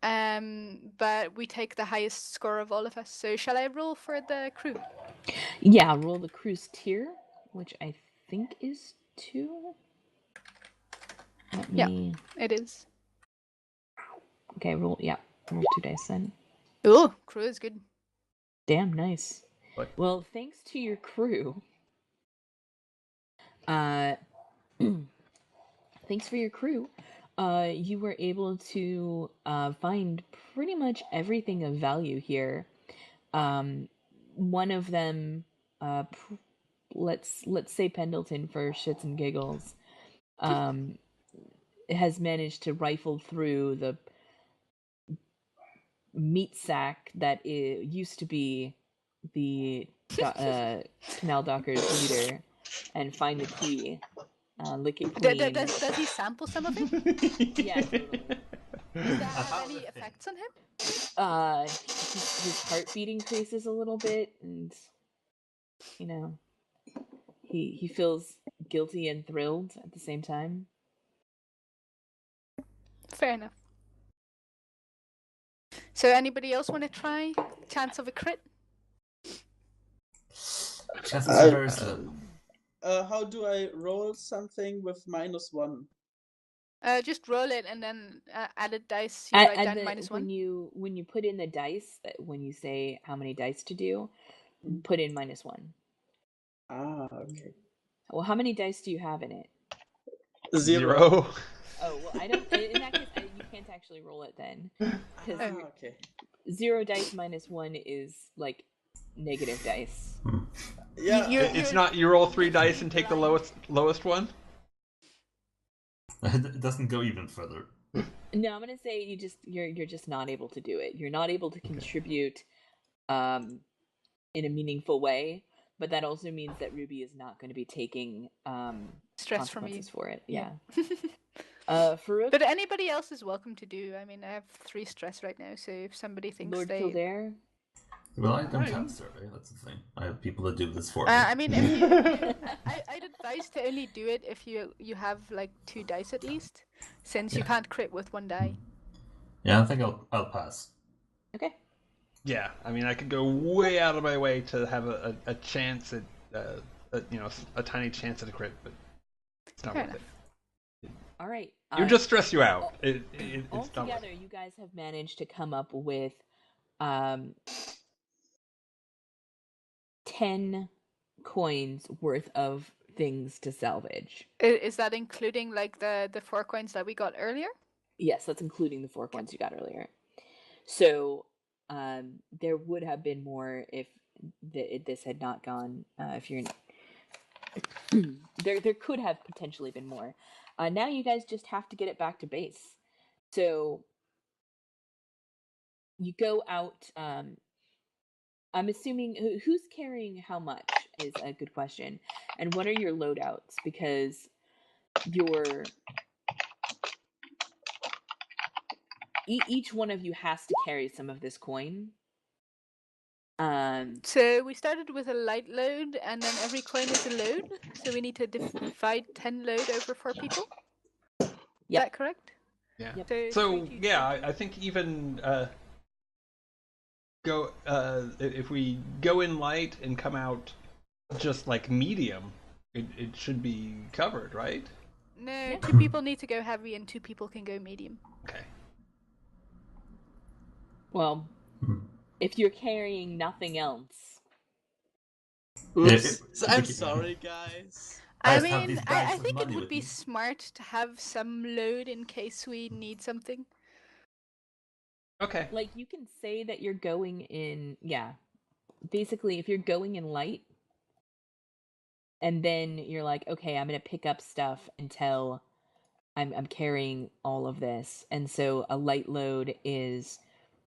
But we take the highest score of all of us. So shall I roll for the crew? Yeah, roll the cruise tier, which I think is 2. Let me... It is. Okay, roll 2 dice then. Ooh, crew is good. Damn, nice. What? Well, thanks to your crew. Thanks for your crew. You were able to find pretty much everything of value here. One of them, let's say Pendleton for shits and giggles, has managed to rifle through the meat sack that used to be the Canal Dockers leader, and find the key. Lick it clean. Does he sample some of it? Yeah, totally. Does that have any effects on him? His heartbeat increases a little bit, and he feels guilty and thrilled at the same time. Fair enough. So anybody else want to try? Chance of a crit? Chances are very slim. How do I roll something with -1? Just roll it and then added dice. You write down -1. When you put in the dice, when you say how many dice to do, put in -1. Ah, okay. Well, how many dice do you have in it? 0. Oh, well, I don't. In that case, you can't actually roll it then. Because Okay. 0 dice -1 is like negative dice. Yeah. It's not you roll 3 dice and take the lowest one? It doesn't go even further. No, I'm gonna say you're just not able to do it. You're not able to contribute in a meaningful way, but that also means that Ruby is not going to be taking stress from you for it. Yeah. Farouk? But anybody else is welcome to do. I mean, I have 3 stress right now, so if somebody thinks Lord they... Kildare? Well, I don't have survey. That's the thing. I have people that do this for me. I mean, if you, I'd advise to only do it if you have like 2 dice at least, since you can't crit with 1 die. Yeah, I think I'll pass. Okay. Yeah, I mean, I could go way out of my way to have a chance at, a tiny chance at a crit, but it's not worth it. All right. It would just stress you out. It's altogether, you guys have managed to come up with 10 coins worth of things to salvage. Is that including like the 4 coins that we got earlier? Yes, that's including the 4 coins you got earlier. So there would have been more if this had not gone. If you're there could have potentially been more. Now you guys just have to get it back to base. So you go out. I'm assuming who's carrying how much is a good question. And what are your loadouts? Because each one of you has to carry some of this coin. So we started with a light load, and then every coin is a load. So we need to divide 10 load over 4 people. Is that correct? Yeah. Yep. So yeah, I think even if we go in light and come out just like medium, it should be covered, right? No, 2 people need to go heavy, and 2 people can go medium. Okay. Well, if you're carrying nothing else. Oops. I'm sorry, guys. I mean, I think it would be smart to have some load in case we need something. Okay. Like, you can say that you're going in, basically, if you're going in light, and then you're like, okay, I'm going to pick up stuff until I'm carrying all of this. And so a light load is,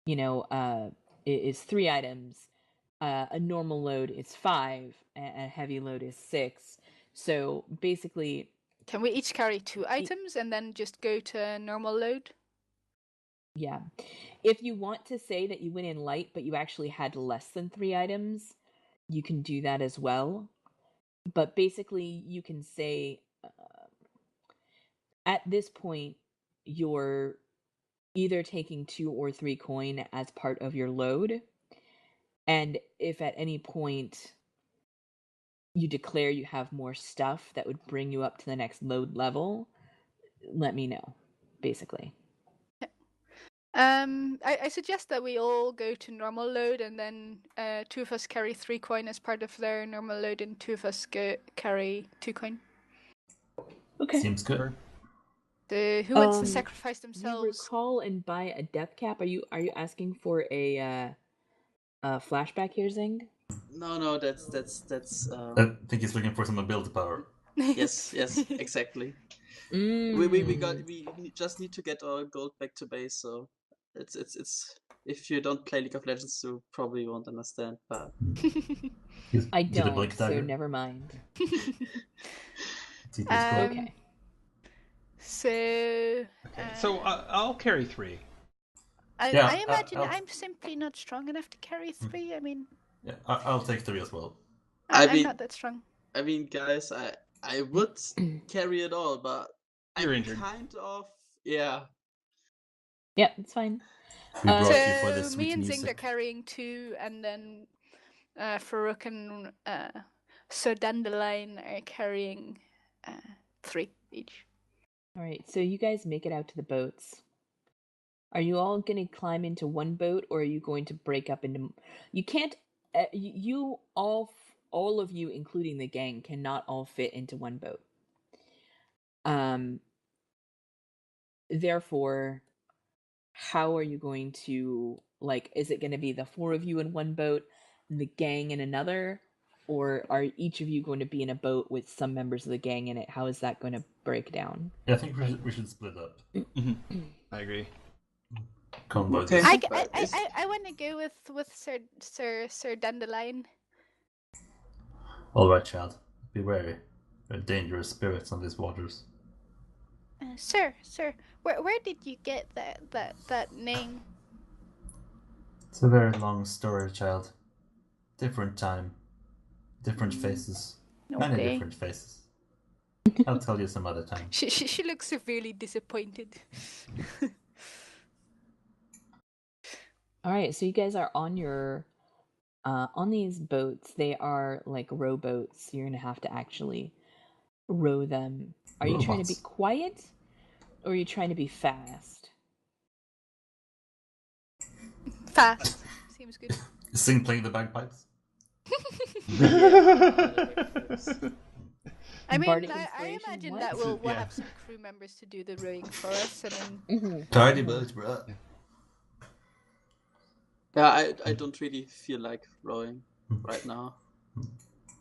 is 3 items. A normal load is 5. A heavy load is 6. So basically... Can we each carry 2 items and then just go to normal load? Yeah. If you want to say that you went in light, but you actually had less than 3 items, you can do that as well. But basically, you can say, at this point, you're either taking 2 or 3 coin as part of your load. And if at any point you declare you have more stuff that would bring you up to the next load level, let me know, basically. I suggest that we all go to normal load, and then 2 of us carry 3 coin as part of their normal load, and 2 of us carry 2 coin. Okay. Seems good. So who wants to sacrifice themselves? You recall and buy a death cap. Are you asking for a flashback here, Zing? No, that's. I think he's looking for some ability power. Yes, exactly. We just need to get our gold back to base, so it's if you don't play League of Legends, you probably won't understand. But I See the don't, blink so dagger? never mind. See this cloak? Okay. So, Okay, so I'll carry 3. Yeah, I imagine I'll- I'm simply not strong enough to carry 3. I mean, Yeah, I'll take 3 as well. I I'm mean- not that strong. I mean, guys, I would carry it all, but You're I'm injured. kind of yeah. Yeah, it's fine. We brought you for So this me sweet and Zing are music. carrying 2, and then Farouk and Sir Dandelion are carrying 3 each. All right, so you guys make it out to the boats. Are you all going to climb into one boat, or are you going to break up into? You can't. You all of you, including the gang, cannot all fit into one boat. Therefore, how are you going to like? Is it going to be the 4 of you in one boat, and the gang in another, or are each of you going to be in a boat with some members of the gang in it? How is that going to break down? Yeah, I think we should split up. I agree. Convoy Okay. this. But it's- I want to go with Sir Dandelion. All right, child. Be wary. There are dangerous spirits on these waters. Sir, where did you get that name? It's a very long story, child. Different time. Different faces. Many Okay. different faces. I'll tell you some other time. She looks severely disappointed. All right, so you guys are on your on these boats. They are like rowboats. You're gonna have to actually row them. Are you trying to be Robots. quiet, or are you trying to be fast? Fast. Seems good. Sing playing the bagpipes? I mean, Bardic I inspiration, imagine what? that we'll Yeah. have some crew members to do the rowing for us, and then Tidy boats, bro. Yeah, I don't really feel like rowing right now.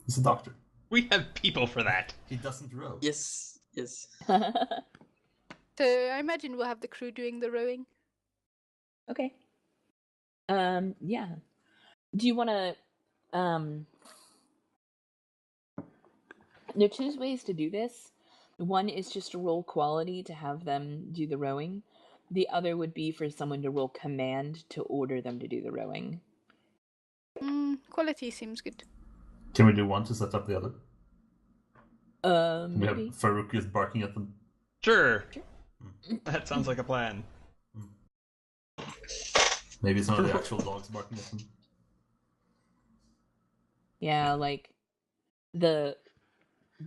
He's a doctor. We have people for that. He doesn't row. Yes. so I imagine we'll have the crew doing the rowing. Okay. Yeah. Do you want to there are 2 ways to do this. One is just to roll quality to have them do the rowing. The other would be for someone to roll command to order them to do the rowing. Quality seems good. Can we do one to set up the other? We have Maybe. Farouk is barking at them. Sure. That sounds like a plan. Maybe some of the actual dogs barking at them. Yeah, like the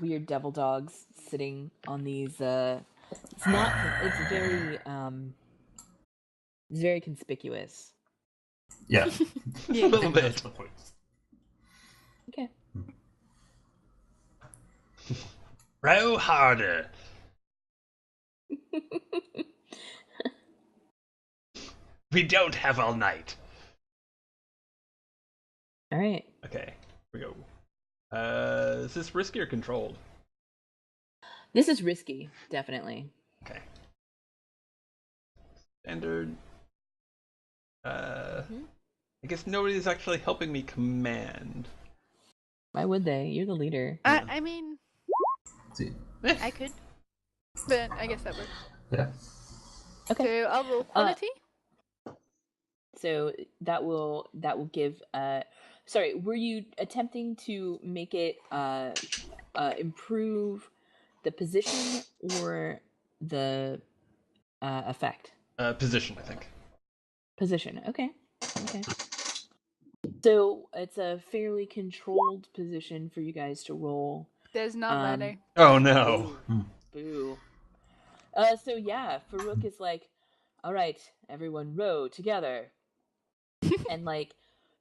weird devil dogs sitting on these it's not it's very conspicuous. Yeah. Yeah. A little bit. That's the point. Okay. Row harder. We don't have all night. All right. Okay, here we go. Is this risky or controlled? This is risky, definitely. Okay. Standard. I guess nobody's actually helping me command. Why would they? You're the leader. I mean, See. I could, but I guess that works. Yeah. Okay. So I'll roll quality. So that will give sorry, were you attempting to make it improve the position or the effect? Position, I think. Position. Okay. So it's a fairly controlled position for you guys to roll. Does not matter. Oh no. Boo. So yeah, Farouk is like, all right, everyone row together. And like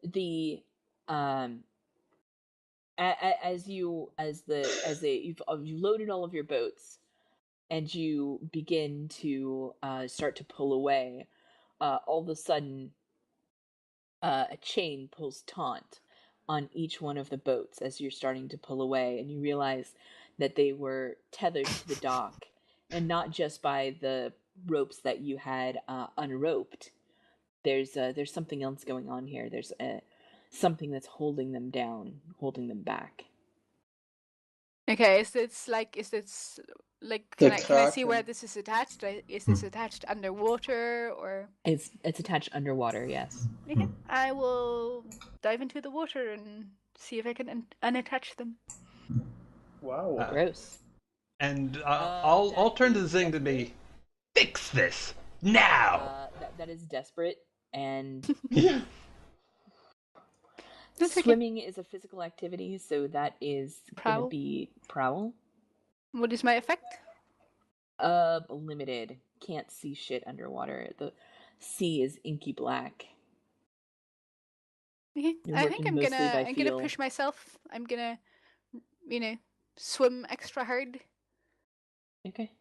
the you've loaded all of your boats and you begin to start to pull away, all of a sudden a chain pulls taut on each one of the boats as you're starting to pull away, and you realize that they were tethered to the dock, and not just by the ropes that you had unroped, there's something else going on here. There's something that's holding them down, holding them back. Okay, is this like The can I see where Kraken. this is attached? Is this attached underwater or? It's attached underwater. Yes. Okay, I will dive into the water and see if I can unattach them. Wow. Gross. And That I'll turn to is Zing to be, fix this now. That is desperate, and Yeah. That's okay. swimming is a physical activity, so that is Prowl? gonna be prowl. What is my effect? Limited. Can't see shit underwater. The sea is inky black. Okay, You're I think working mostly by I'm gonna feel. push myself. I'm gonna, swim extra hard. Okay.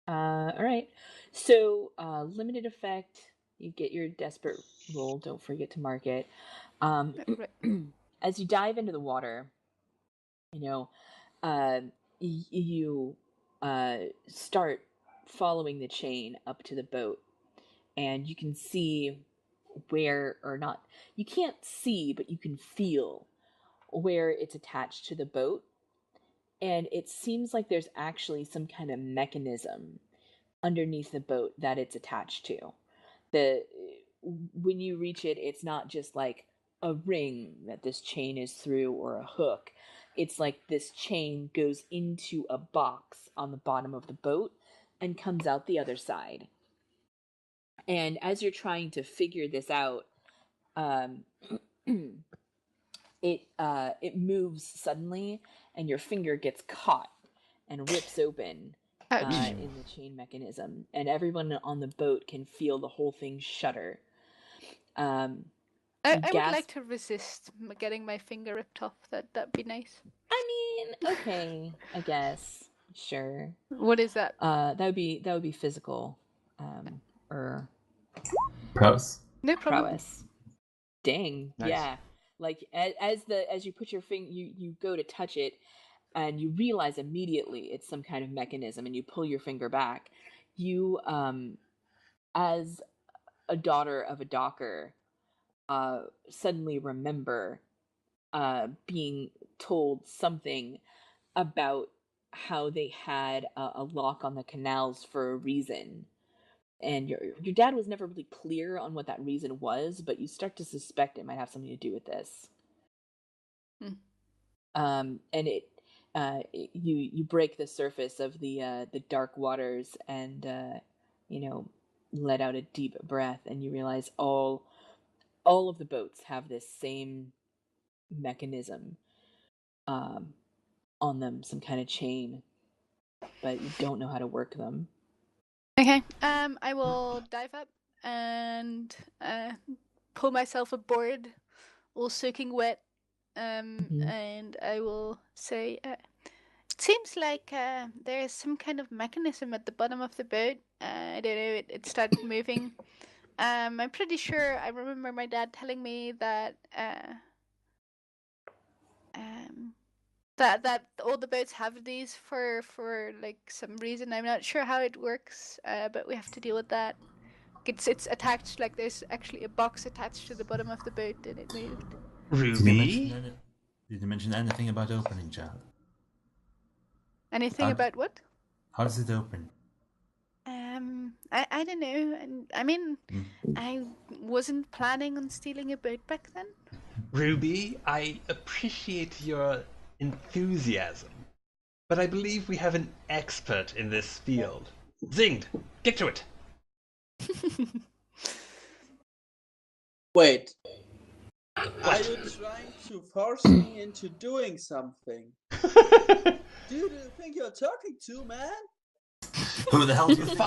All right. So, limited effect. You get your desperate roll. Don't forget to mark it. Right. As you dive into the water, you know, you start following the chain up to the boat, and you can see where, or not, you can't see, but you can feel where it's attached to the boat. And it seems like there's actually some kind of mechanism underneath the boat that it's attached to. When you reach it, it's not just like a ring that this chain is through or a hook. It's like this chain goes into a box on the bottom of the boat and comes out the other side. And as you're trying to figure this out, it moves suddenly, and your finger gets caught and rips open Ouch. in the chain mechanism, and everyone on the boat can feel the whole thing shudder. I would gasp. like to resist getting my finger ripped off. That'd be nice. I mean, okay, I guess, sure. What is that? That would be physical, or Prowess. No problem. prowess. Dang, Nice. yeah. Like as you put your finger, you go to touch it, and you realize immediately it's some kind of mechanism, and you pull your finger back. You, as a daughter of a docker, suddenly remember being told something about how they had a lock on the canals for a reason. And your dad was never really clear on what that reason was, but you start to suspect it might have something to do with this. And you break the surface of the dark waters, and let out a deep breath, and you realize all of the boats have this same mechanism on them, some kind of chain, but you don't know how to work them. Okay. I will dive up and pull myself aboard, all soaking wet. And I will say, it seems like there is some kind of mechanism at the bottom of the boat. I don't know. It started moving. I'm pretty sure I remember my dad telling me that that all the boats have these for like some reason. I'm not sure how it works, but we have to deal with that. It's attached, like there's actually a box attached to the bottom of the boat, and it moved. Ruby? Did you mention anything about opening, child? Anything about what? How does it open? I don't know. I mean, I wasn't planning on stealing a boat back then. Ruby, I appreciate your enthusiasm, but I believe we have an expert in this field. Zinged, get to it. Wait. Are you trying to force me into doing something? Who do you think you're talking to, man? Who the hell do you think?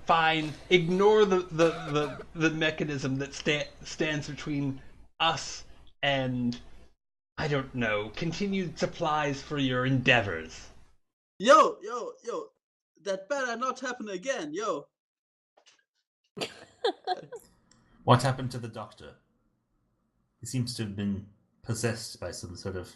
Fine. Ignore the mechanism that stands between us and, I don't know, continued supplies for your endeavors. Yo, that better not happen again, yo. What happened to the doctor? He seems to have been possessed by some sort of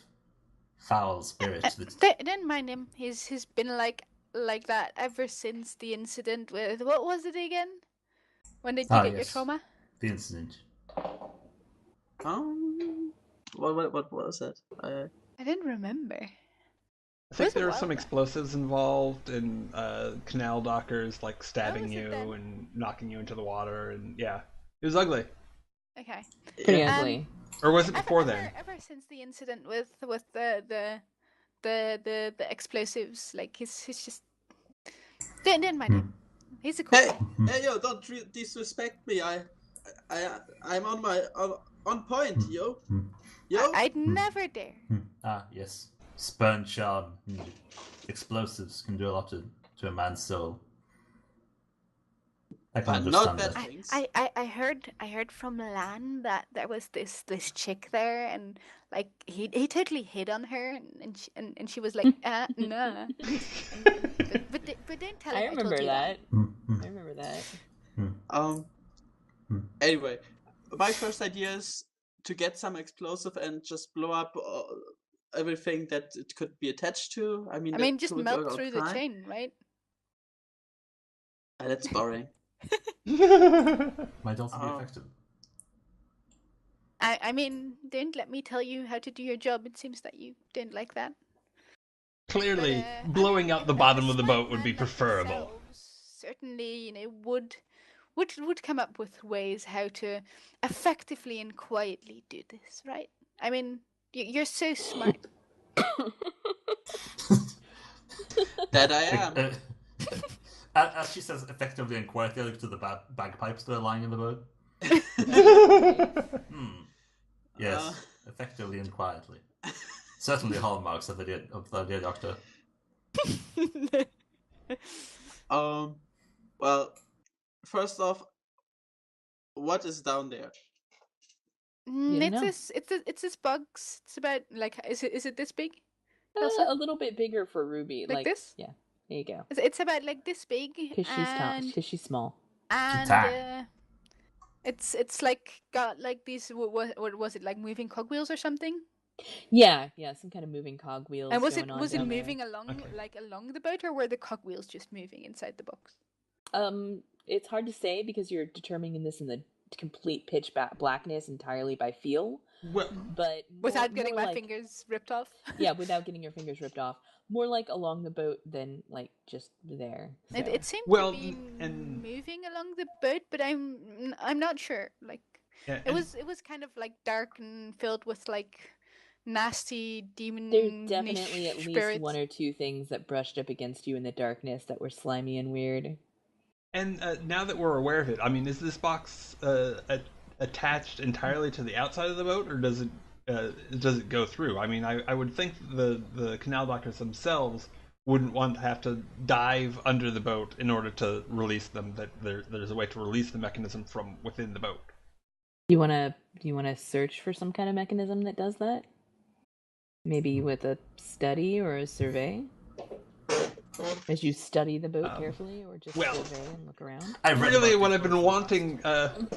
foul spirit. Don't mind him. He's been like like that ever since the incident with what was it again? When did you get your trauma? The incident. What was it? I didn't remember. I think there were some explosives involved, and canal dockers like stabbing you and knocking you into the water, and yeah, it was ugly. Okay. Pretty ugly. Or was it before then? Ever since the incident with the explosives, like he's just didn't mind him. He's a cool guy. Hey, yo! Don't disrespect me. I'm on point, yo. Yo. I'd never dare. Yes. Sperm charm. Explosives can do a lot to a man's soul. I can understand that. I heard from Lan that there was this chick there, and like he totally hit on her, and she was like nah. But don't tell him I remember that. I remember that. Anyway, my first idea is to get some explosive and just blow up everything that it could be attached to. I mean, just melt through the chain, right? That's boring. Might also be effective. I mean, don't let me tell you how to do your job. It seems that you didn't like that. Clearly, blowing out the bottom of the boat would be preferable. Certainly, would come up with ways how to effectively and quietly do this, right? I mean, you're so smart. That I am. As she says effectively and quietly, I look to the bagpipes that are lying in the boat. Yes, effectively and quietly. Certainly hallmarks of the dear doctor. Well, first off, what is down there? It's this bugs. It's about like is it this big? A little bit bigger for Ruby. Like this? Yeah. There you go. It's about like this big. Because she's small. And it's like got like these what was it, like moving cogwheels or something? Yeah, some kind of moving cogwheels. And was it moving along along the boat, or were the cogwheels just moving inside the box? It's hard to say because you're determining this in the complete pitch blackness entirely by feel. Well, but without getting my fingers ripped off. Yeah, without getting your fingers ripped off. More like along the boat than like just there. So. It seemed to be moving along the boat, but I'm not sure. Like it was kind of like dark and filled with like nasty demon. There's definitely at least spirits. one or two things that brushed up against you in the darkness that were slimy and weird. And now that we're aware of it, I mean, is this box attached entirely to the outside of the boat, or does it go through? I mean, I would think the canal dockers themselves wouldn't want to have to dive under the boat in order to release them. That there's a way to release the mechanism from within the boat. Do you wanna search for some kind of mechanism that does that? Maybe with a study or a survey? As you study the boat carefully, or just survey and look around? Really, what I've been wanting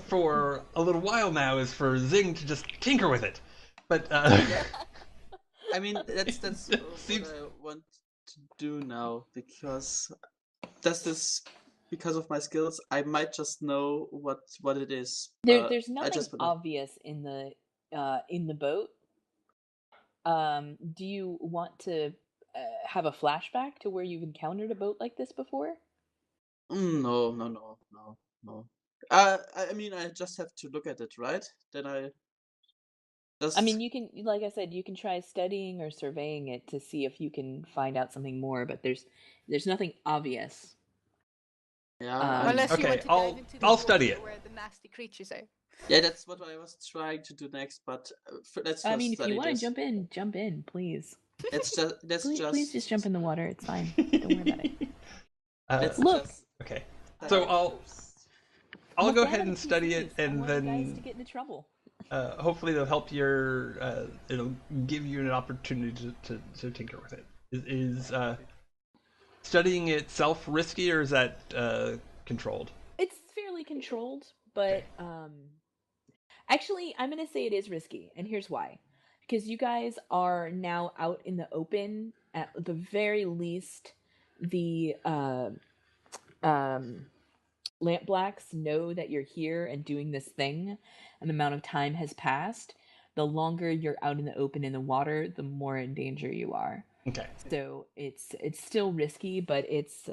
for a little while now is for Zing to just tinker with it. But I mean, that's what I want to do now, because because of my skills, I might just know what it is. There's nothing obvious in the boat. Do you want to have a flashback to where you've encountered a boat like this before? No. I mean, I just have to look at it, right? Then I mean, you can, like I said, you can try studying or surveying it to see if you can find out something more, but there's nothing obvious. Yeah. Unless you want to dive into I'll study it. Where the nasty creatures are. Yeah, that's what I was trying to do next, but let's just if you want this. to jump in, please. Please just jump in the water. It's fine. Don't worry about it. Look. Okay. So I'll go ahead and study it, and then guys to get into trouble. Hopefully it'll help it'll give you an opportunity to tinker with it. Is studying itself risky, or is that controlled? It's fairly controlled, but actually I'm going to say it is risky, and here's why. Because you guys are now out in the open. At the very least, the lamp blacks know that you're here and doing this thing, and the amount of time has passed, the longer you're out in the open in the water, the more in danger you are. Okay. So it's still risky, but it's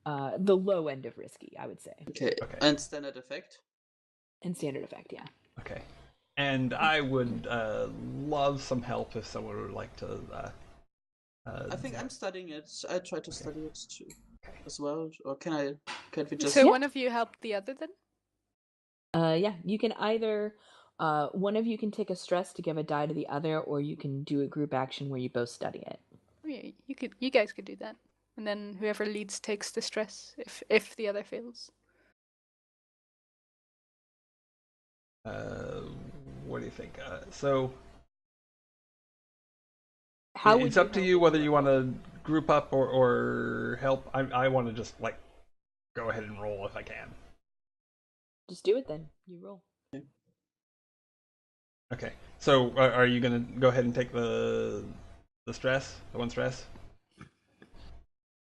the low end of risky, I would say. Okay. Okay. And standard effect? And standard effect, yeah. Okay. And I would love some help if someone would like to. I think I'm studying it. I try to study it too, as well. Or can't we just? So one of you help the other then? Yeah, you can either one of you can take a stress to give a die to the other, or you can do a group action where you both study it. Oh, yeah, you guys could do that, and then whoever leads takes the stress if the other fails. What do you think? So How would it's up to help you if whether were you want to group up or help. I want to just like go ahead and roll if I can. Just do it then. You roll. Okay. So are you gonna go ahead and take the stress, the one stress,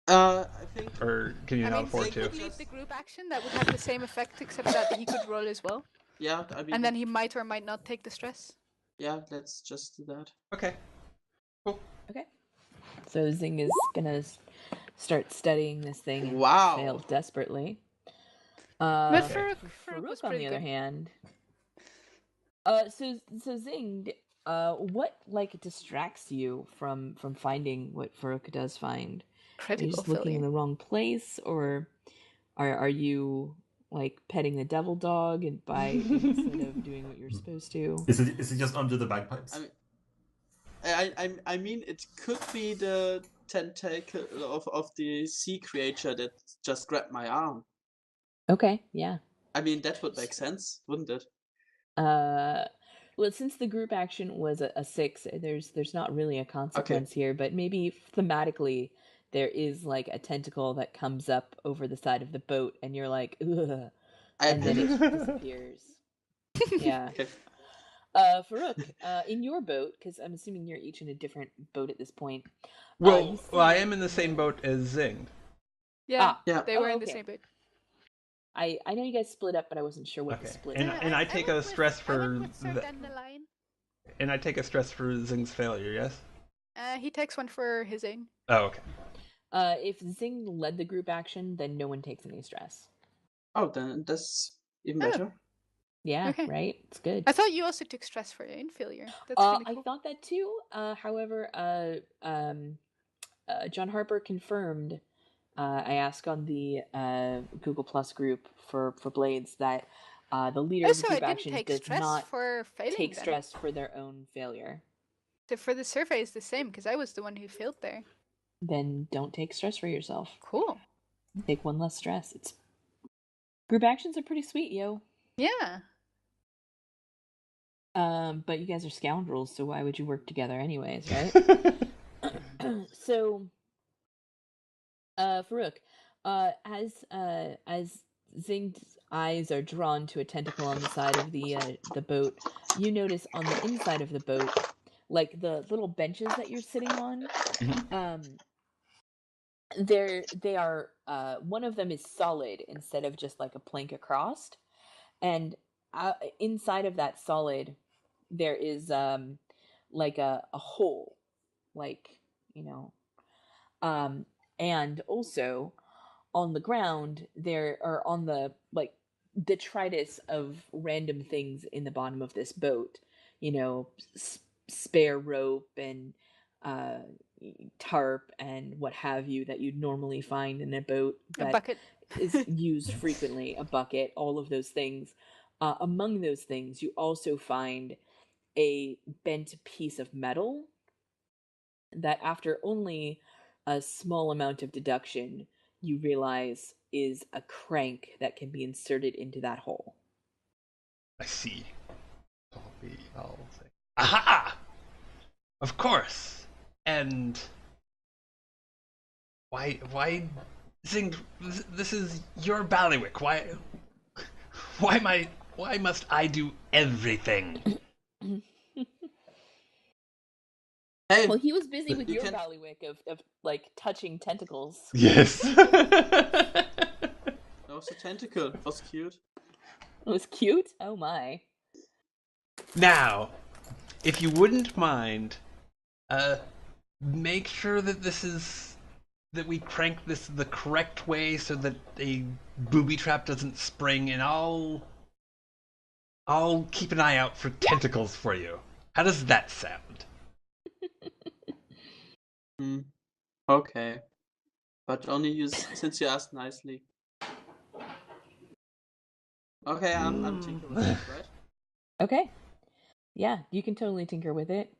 I think. or can you I not mean, afford he to? could lead the group action. That would have the same effect, except that he could roll as well, Yeah, I mean. and then he might or might not take the stress. Yeah, let's just do that. Okay. Cool. Okay. So Zing is gonna start studying this thing and Wow. fail desperately. But Okay. Farouk was Farouk, on pretty the other good. hand, so Zing, what like distracts you from finding what Farouk does find? Are you Critical just looking in failure. the wrong place, or are you like petting the devil dog and by instead of doing what you're supposed to? Is it just under the bagpipes? I mean, it could be the tentacle of the sea creature that just grabbed my arm. Okay, yeah. I mean, that would make sense, wouldn't it? Well, since the group action was a 6, there's not really a consequence here, but maybe thematically there is like a tentacle that comes up over the side of the boat, and you're like, ugh, and then it disappears. Yeah. Okay. Farouk, in your boat, because I'm assuming you're each in a different boat at this point. Well, you I see- am in the same boat as Zing. Yeah, Yeah. they were Oh, in the okay. same boat. I know you guys split up, but I wasn't sure what the Okay. split. And was. I take a stress I for went with Sir the, Dandelion. and I take a stress for Zing's failure. Yes. He takes one for his own. Oh, okay. If Zing led the group action, then no one takes any stress. Oh, then that's even Oh. better. Yeah, Okay. right? It's good. I thought you also took stress for your own failure. That's really I cool. thought that too. However, John Harper confirmed. I asked on the Google Plus group for Blades that the leader of So the I group didn't action take does stress not for failing. take then. stress for their own failure. So for the survey, it's the same because I was the one who failed there. Then don't take stress for yourself. Cool. Take one less stress. It's group actions are pretty sweet, yo. Yeah. But you guys are scoundrels, so why would you work together anyways, right? So, Farouk, as Zing's eyes are drawn to a tentacle on the side of the boat, you notice on the inside of the boat, like the little benches that you're sitting on, they are one of them is solid instead of just like a plank across, and inside of that solid there is like a hole, like, you know, and also on the ground there are on the like detritus of random things in the bottom of this boat, you know, spare rope and tarp and what have you that you'd normally find in a boat A that bucket. is used frequently, a bucket, all of those things. Among those things you also find a bent piece of metal that after only a small amount of deduction you realize is a crank that can be inserted into that hole. I see. I'll say, aha! Of course. And why, Zing? This is your bailiwick. Why must I do everything? Hey, Well, he was busy with you your can. ballywick of like touching tentacles. Yes. That was a tentacle. It was cute. It was cute. Oh my. Now, if you wouldn't mind, make sure that we crank this the correct way so that a booby trap doesn't spring, and I'll keep an eye out for tentacles for you. How does that sound? Hmm. Okay, but only since you asked nicely. Okay, I'm tinker with it, right? Okay. Yeah, you can totally tinker with it.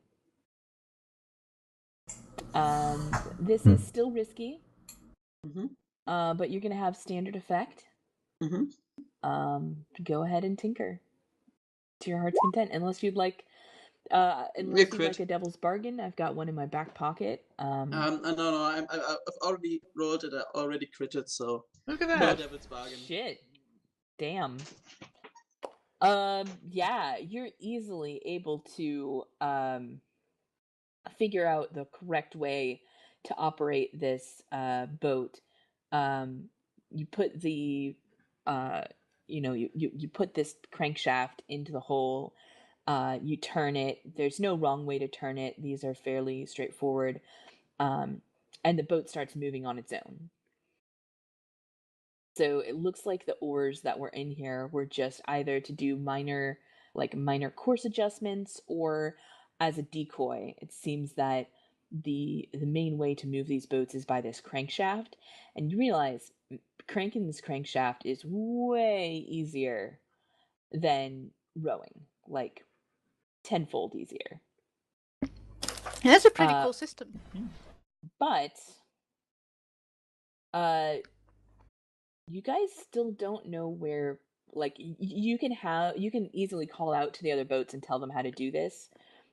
This is still risky, Mm-hmm. but you're gonna have standard effect. Mm-hmm. Go ahead and tinker to your heart's content, unless you'd like, You unless you'd like quit. a devil's bargain. I've got one in my back pocket. No. I've already rolled it. I already critted, so Look at no that. devil's bargain. Shit, damn. Yeah, you're easily able to figure out the correct way to operate this boat. You put the you put this crankshaft into the hole. You turn it. There's no wrong way to turn it. These are fairly straightforward. And the boat starts moving on its own. So it looks like the oars that were in here were just either to do minor course adjustments or as a decoy. It seems that the main way to move these boats is by this crankshaft, and you realize cranking this crankshaft is way easier than rowing, like tenfold easier. Yeah, that's a pretty cool system. But you guys still don't know where, like, you can easily call out to the other boats and tell them how to do this.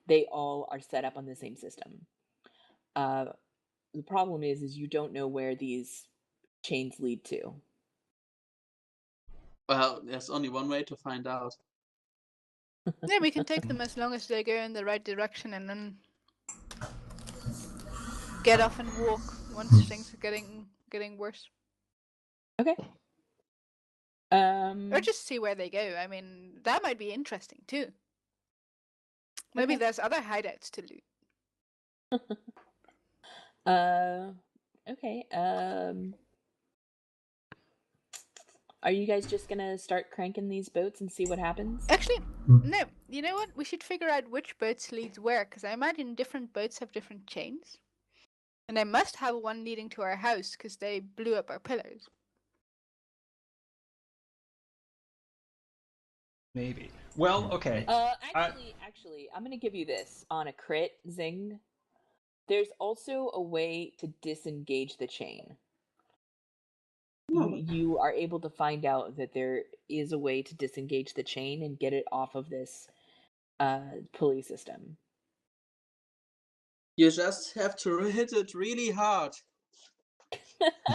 They all are set up on the same system. The problem is you don't know where these chains lead to. Well, there's only one way to find out. Yeah, we can take them as long as they go in the right direction, and then get off and walk once things are getting worse. Okay. Or just see where they go. I mean, that might be interesting too. Maybe there's other hideouts to loot. Okay. Are you guys just gonna start cranking these boats and see what happens? Actually, no. You know what? We should figure out which boats leads where, because I imagine different boats have different chains. And I must have one leading to our house, because they blew up our pillars. Maybe. Well, okay. Actually, I'm gonna give you this on a crit, zing. There's also a way to disengage the chain. You are able to find out that there is a way to disengage the chain and get it off of this pulley system. You just have to hit it really hard.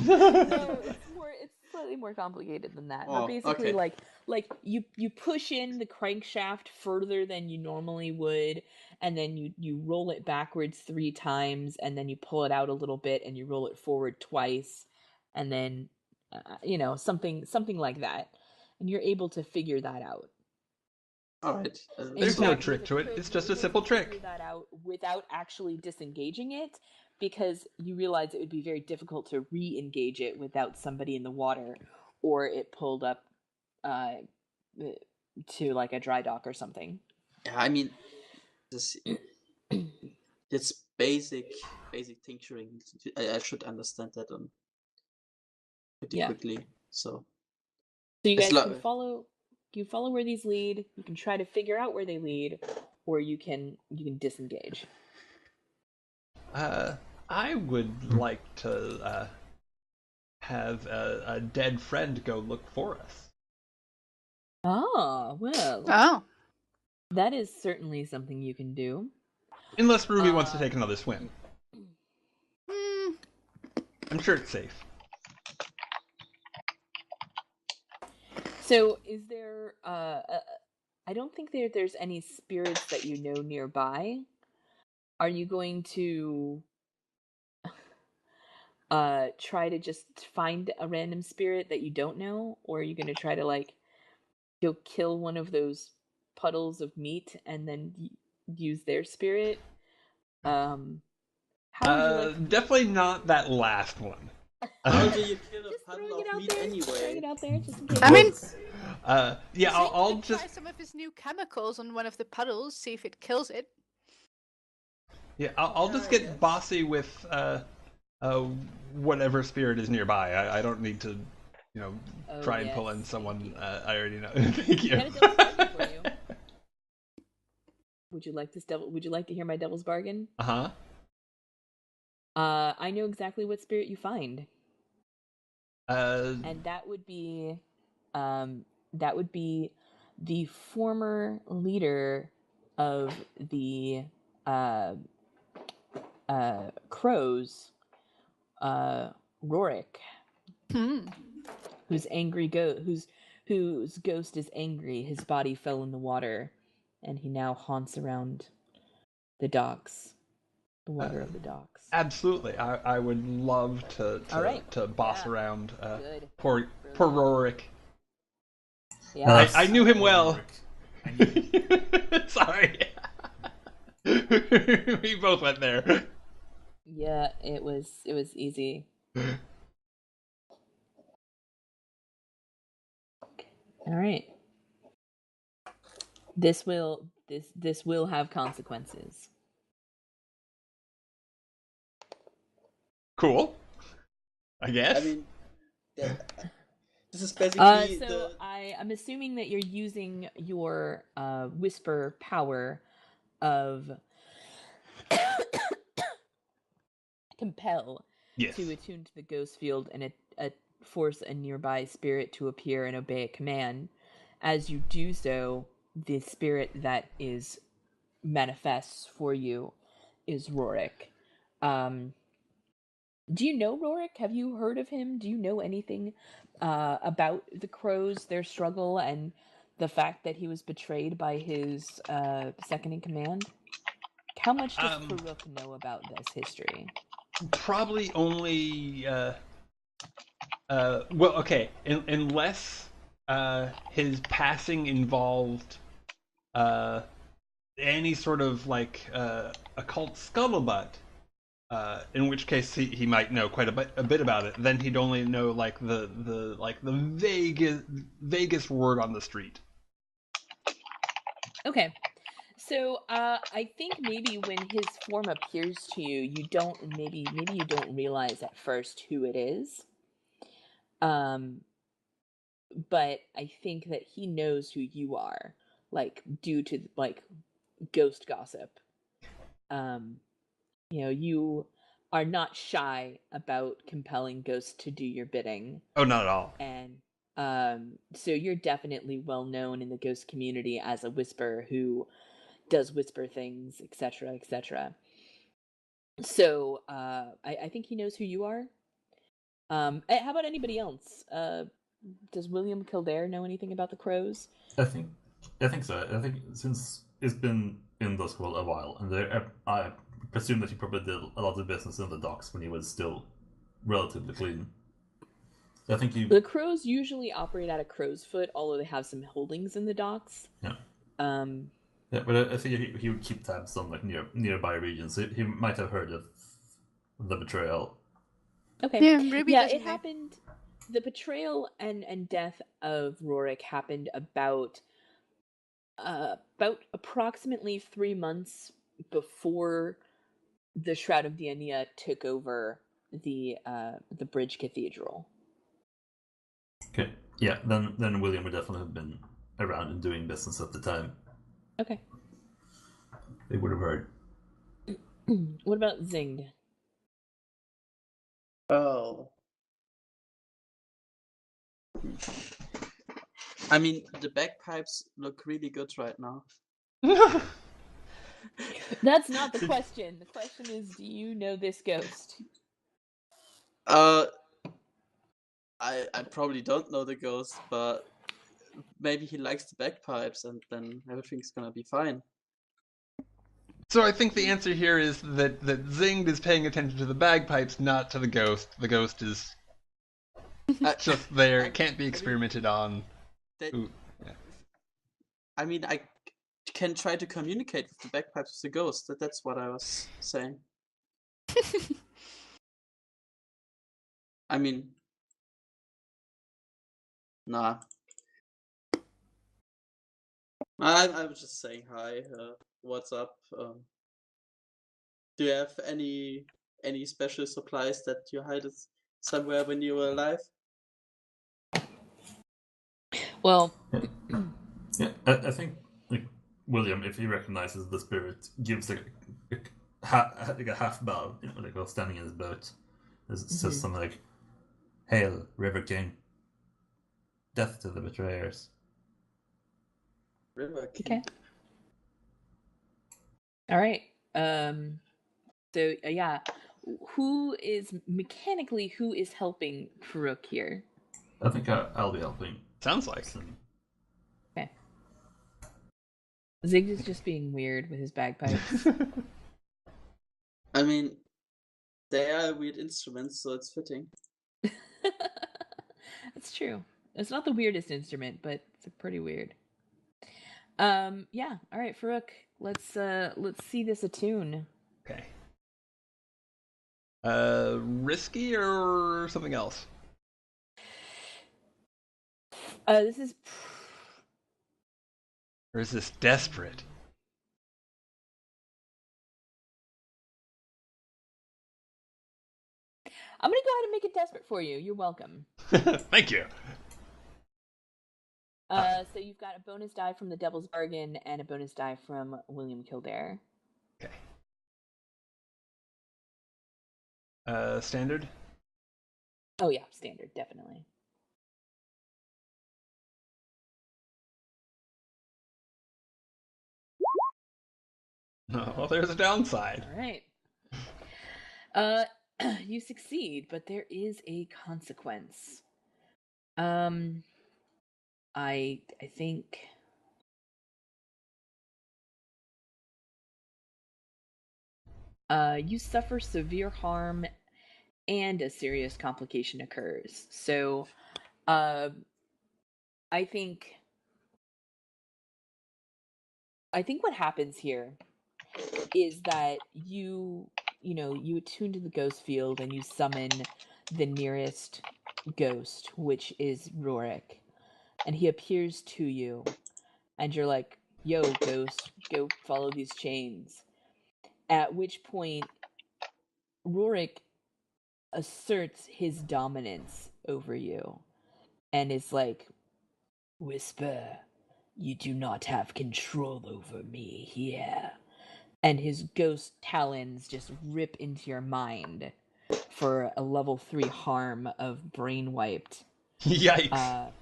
No, it's slightly more complicated than that. Oh, But basically, okay. like you push in the crankshaft further than you normally would, and then you roll it backwards 3 times, and then you pull it out a little bit, and you roll it forward twice, and then something like that, and you're able to figure that out. All right. There's no trick to it. It's just a simple trick. Figure that out without actually disengaging it, because you realize it would be very difficult to re-engage it without somebody in the water, or it pulled up to like a dry dock or something. Yeah, I mean, it's basic tinkering. I should understand that pretty quickly. So you guys can follow where these lead. You can try to figure out where they lead, or you can disengage. I would like to have a dead friend go look for us. Oh, well. Oh. That is certainly something you can do. Unless Ruby wants to take another swim. Hmm. I'm sure it's safe. So, is there? I don't think there's any spirits that you know nearby. Are you going to try to just find a random spirit that you don't know, or are you going to try to like go kill one of those puddles of meat and then use their spirit? How would you like to Definitely not that last one. How do you kill a just puddle throwing it of out meat there, anyway? throwing it out there just in case. I mean, Yeah, Zane I'll could just try some of his new chemicals on one of the puddles, see if it kills it. yeah, I'll just I get guess. bossy with whatever spirit is nearby. I don't need to, Oh, try and pull in yes, someone indeed. I already know. Thank you. Got a devil's bargain for you. Would you like this devil? Would you like to hear my devil's bargain? Uh-huh. I know exactly what spirit you find, and that would be the former leader of the crows, Rorik, Hmm. whose whose ghost is angry. His body fell in the water, and he now haunts around the docks, the water of the docks. Absolutely. I would love to All right. to boss Yeah. around Good. poor Brilliant. Rorik. Yeah. I knew him Poor well. Ulrich. I knew him. Sorry. We both went there. Yeah, it was easy. All right. This will have consequences. Cool. I guess. I mean, this is basically So I'm assuming that you're using your whisper power of compel Yes. to attune to the ghost field and force a nearby spirit to appear and obey a command. As you do so, the spirit that is manifests for you is Rorik. Do you know Rorik? Have you heard of him? Do you know anything about the crows, their struggle, and the fact that he was betrayed by his second in command? How much does Karuk know about this history? Probably only well, okay, unless his passing involved any sort of like occult scuttlebutt, in which case he might know quite a bit about it. Then he'd only know like the vaguest word on the street. Okay. So I think maybe when his form appears to you, you don't maybe you don't realize at first who it is. But I think that he knows who you are, like due to like ghost gossip. You are not shy about compelling ghosts to do your bidding. Oh, not at all. And so you're definitely well known in the ghost community as a whisperer who does whisper things, etc., etc. So I think he knows who you are. How about anybody else? Does William Kildare know anything about the crows? I think so. I think since it's been in this world a while, and I presume that he probably did a lot of business in the docks when he was still relatively clean. I think The crows usually operate out of Crow's Foot, although they have some holdings in the docks. Yeah. Um, Yeah, but I think he would keep tabs on like nearby regions. He might have heard of the betrayal. okay. Yeah, Ruby Yeah, doesn't it know. happened. The betrayal and death of Rorik happened about approximately 3 months before the Shroud of Diania took over the Bridge Cathedral. Okay. Yeah, then William would definitely have been around and doing business at the time. Okay. They would have heard. What about Zinged? Oh. I mean, the bagpipes look really good right now. That's not the question. The question is, do you know this ghost? I probably don't know the ghost, but maybe he likes the bagpipes, and then everything's gonna be fine. So I think the answer here is that Zinged is paying attention to the bagpipes, not to the ghost. The ghost is just there. It can't be experimented on. That, Ooh, yeah. I mean, I can try to communicate with the bagpipes with the ghost. That's what I was saying. I mean, nah. I was just saying hi. What's up? Do you have any special supplies that you hid somewhere when you were alive? Well, Yeah, I think like William, if he recognizes the spirit, gives like a half bow, like while standing in his boat. It says something like, "Hail, River King! Death to the betrayers!" River King. okay. All right. So yeah, who is helping Farouk here? I think I'll be helping. Sounds like. Okay. Ziggs is just being weird with his bagpipes. I mean, they are weird instruments, so it's fitting. That's true. It's not the weirdest instrument, but it's pretty weird. Yeah. All right, Farouk. Let's see this attune. Okay. Risky or something else? This is. Or is this desperate? I'm gonna go ahead and make it desperate for you. You're welcome. Thank you. So you've got a bonus die from the Devil's Bargain and a bonus die from William Kildare. Okay. Standard? Oh yeah, standard, definitely. Oh, well, there's a downside. All right. You succeed, but there is a consequence. I think you suffer severe harm and a serious complication occurs. So, I think what happens here is that you attune to the ghost field and you summon the nearest ghost, which is Rorik, and he appears to you, and you're like, "Yo, ghost, go follow these chains." At which point, Rorik asserts his dominance over you and is like, "Whisper, you do not have control over me here." And his ghost talons just rip into your mind for a level 3 harm of brain wiped. Yikes.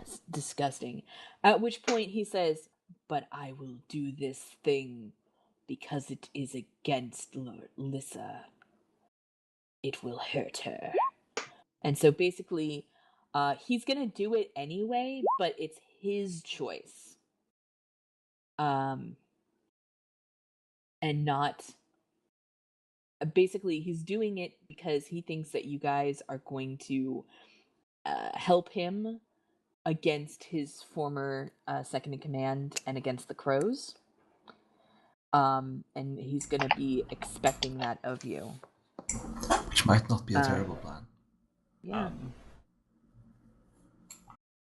It's disgusting. At which point he says, "But I will do this thing because it is against Lissa. It will hurt her." And so basically, he's gonna do it anyway, but it's his choice. And not. Basically, he's doing it because he thinks that you guys are going to help him against his former second in command and against the Crows. And he's gonna be expecting that of you. Which might not be a terrible plan. Yeah.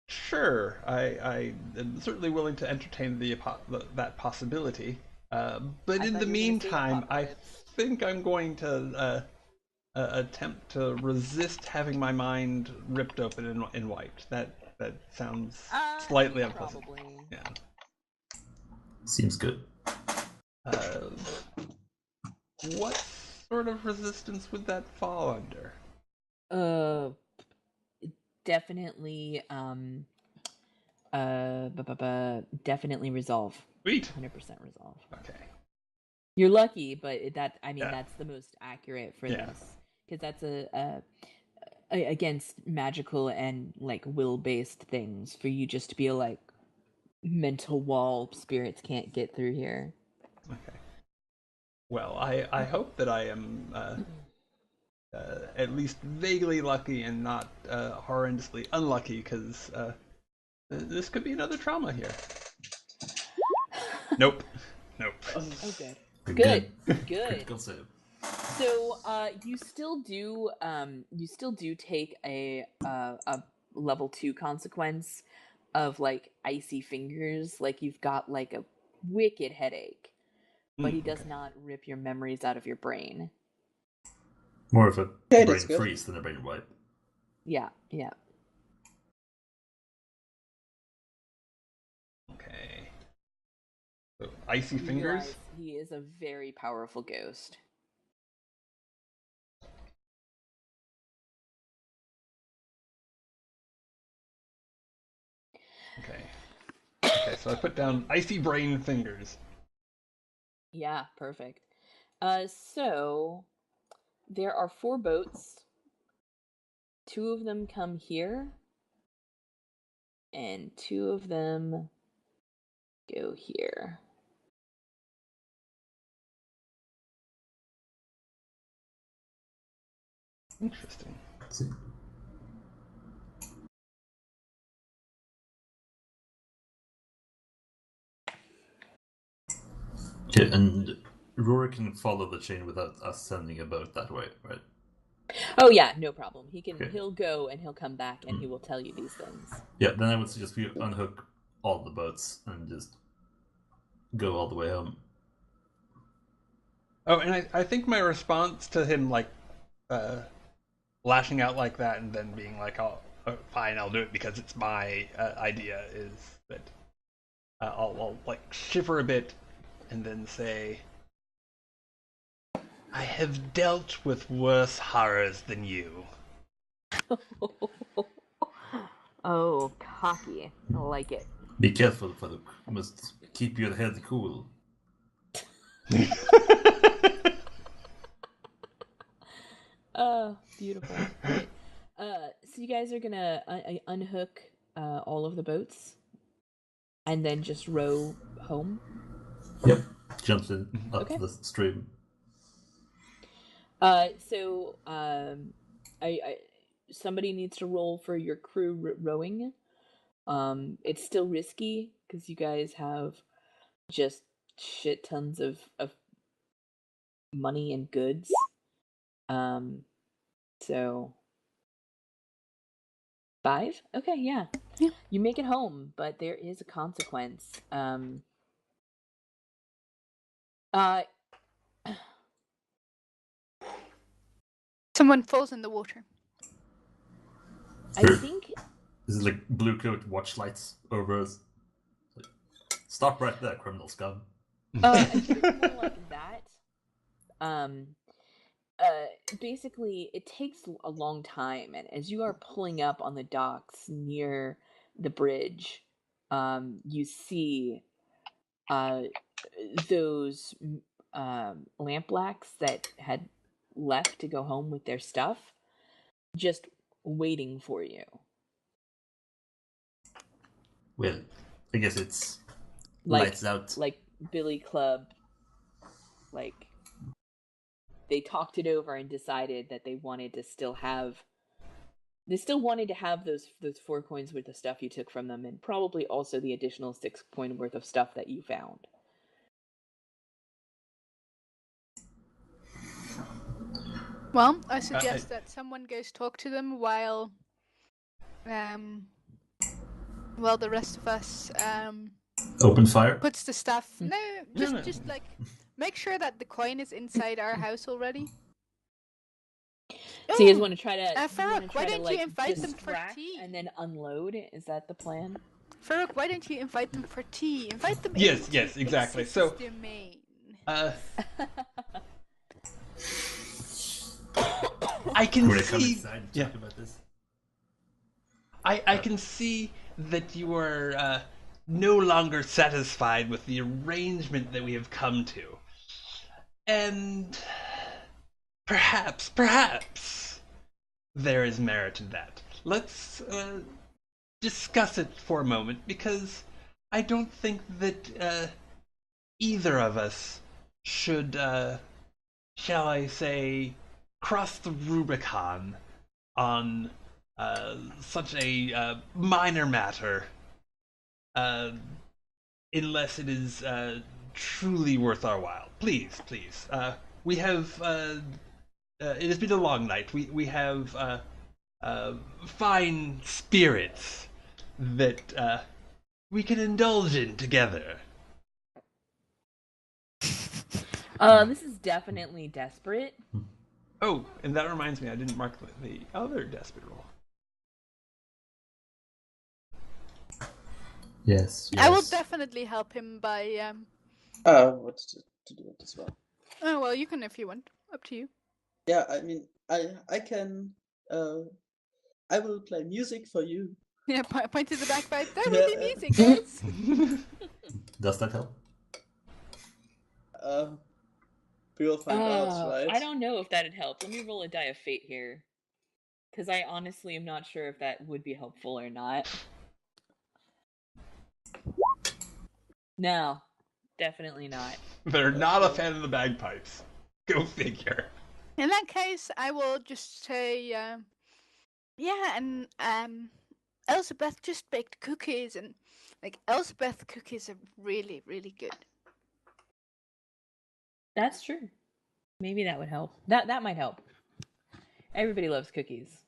Sure, I am certainly willing to entertain that possibility. But in the meantime, I think I'm going to attempt to resist having my mind ripped open and wiped. That sounds slightly unpleasant. Probably. Yeah. Seems good. What sort of resistance would that fall under? Definitely. Definitely resolve. Sweet. 100% resolve. Okay. You're lucky, but Yeah. that's the most accurate for Yeah. this, because that's a against magical and like will-based things. For you just to be like mental wall, spirits can't get through here. Okay. Well, I hope that I am at least vaguely lucky and not horrendously unlucky, because this could be another trauma here. Nope. Nope. Oh, good. Good. Good. Critical save. So, you still do take a level 2 consequence of like icy fingers, like you've got like a wicked headache, but he does Okay. not rip your memories out of your brain. More of a Okay, brain that's good. freeze than a brain wipe. Yeah, yeah. Okay. So, icy You fingers? realize he is a very powerful ghost. Okay. Okay, so I put down icy brain fingers. Yeah, perfect. So there are 4 boats. 2 of them come here, and 2 of them go here. Interesting. Let's see. Okay, and Rory can follow the chain without us sending a boat that way, right? Oh yeah, no problem. Okay. He'll go and he'll come back and he will tell you these things. Yeah, then I would suggest we unhook all the boats and just go all the way home. Oh, and I think my response to him, like, lashing out like that and then being like, "Oh, fine, I'll do it because it's my idea," is that I'll like shiver a bit and then say, "I have dealt with worse horrors than you." Oh, cocky. I like it. Be careful, Farouk. You must keep your head cool. Beautiful. Right. So you guys are gonna unhook all of the boats and then just row home? Yep. Jumps in up Okay. the stream. So I somebody needs to roll for your crew rowing. It's still risky because you guys have just shit tons of money and goods. So 5? Okay, yeah. Yeah. You make it home, but there is a consequence. Someone falls in the water. I think This is like blue coat watch lights over us. Like, stop right there, criminal scum. I think it's more like that. Basically, it takes a long time, and as you are pulling up on the docks near the bridge, you see those lampblacks that had left to go home with their stuff, just waiting for you. Well, I guess it's Like, lights out. like Billy Club, like they talked it over and decided that they wanted to still have those 4 coins worth of stuff you took from them, and probably also the additional 6 coin worth of stuff that you found. Well, I suggest that someone goes talk to them while the rest of us Open fire. puts the stuff. No, No. just like make sure that the coin is inside our house already. So you guys want to try to Farouk, why don't you invite them for distract tea? and then unload? Is that the plan? Farouk, why don't you invite them for tea? Invite them. Yes, into yes, exactly. Ixis's So, domain. I can We're coming see. inside to Yeah. talk about this. I can see that you are no longer satisfied with the arrangement that we have come to. And perhaps there is merit in that. Let's discuss it for a moment, because I don't think that either of us should, shall I say, cross the Rubicon on such a minor matter, uh, unless it is truly worth our while. Please, please. We have. It has been a long night. We have fine spirits that we can indulge in together. This is definitely desperate. Oh, and that reminds me, I didn't mark the other desperate roll. Yes. I will definitely help him by. What to do it as well. Oh well, you can if you want. Up to you. Yeah, I mean, I can. I will play music for you. Yeah, point to the bagpipe. That would be music, guys. Does that help? We will find out, right? I don't know if that'd help. Let me roll a die of fate here. Because I honestly am not sure if that would be helpful or not. No, definitely not. They're not a fan of the bagpipes. Go figure. In that case, I will just say, yeah, and Elizabeth just baked cookies, and like Elizabeth cookies are really, really good. That's true. Maybe that would help. That might help. Everybody loves cookies.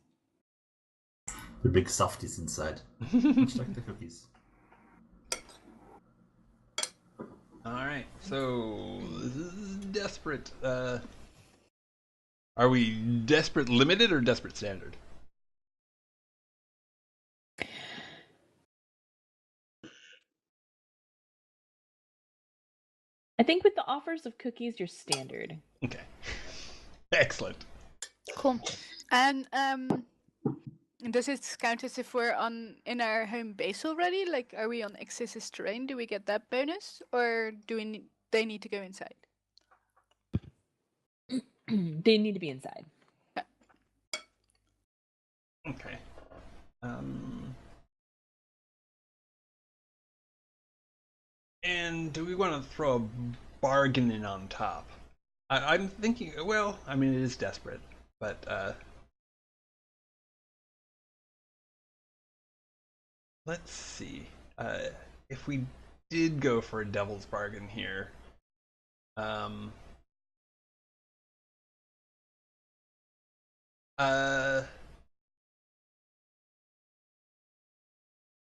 The big softies inside. Much like the cookies. Alright, so this is desperate. Are we desperate limited or desperate standard? I think with the offers of cookies, you're standard. Okay. Excellent. Cool. And does it count as if we're in our home base already? Like, are we on Exis's terrain? Do we get that bonus, or do they need to go inside? They need to be inside. Okay. And do we want to throw a bargain in on top? I'm thinking, well, I mean, it is desperate, but let's see. If we did go for a devil's bargain here,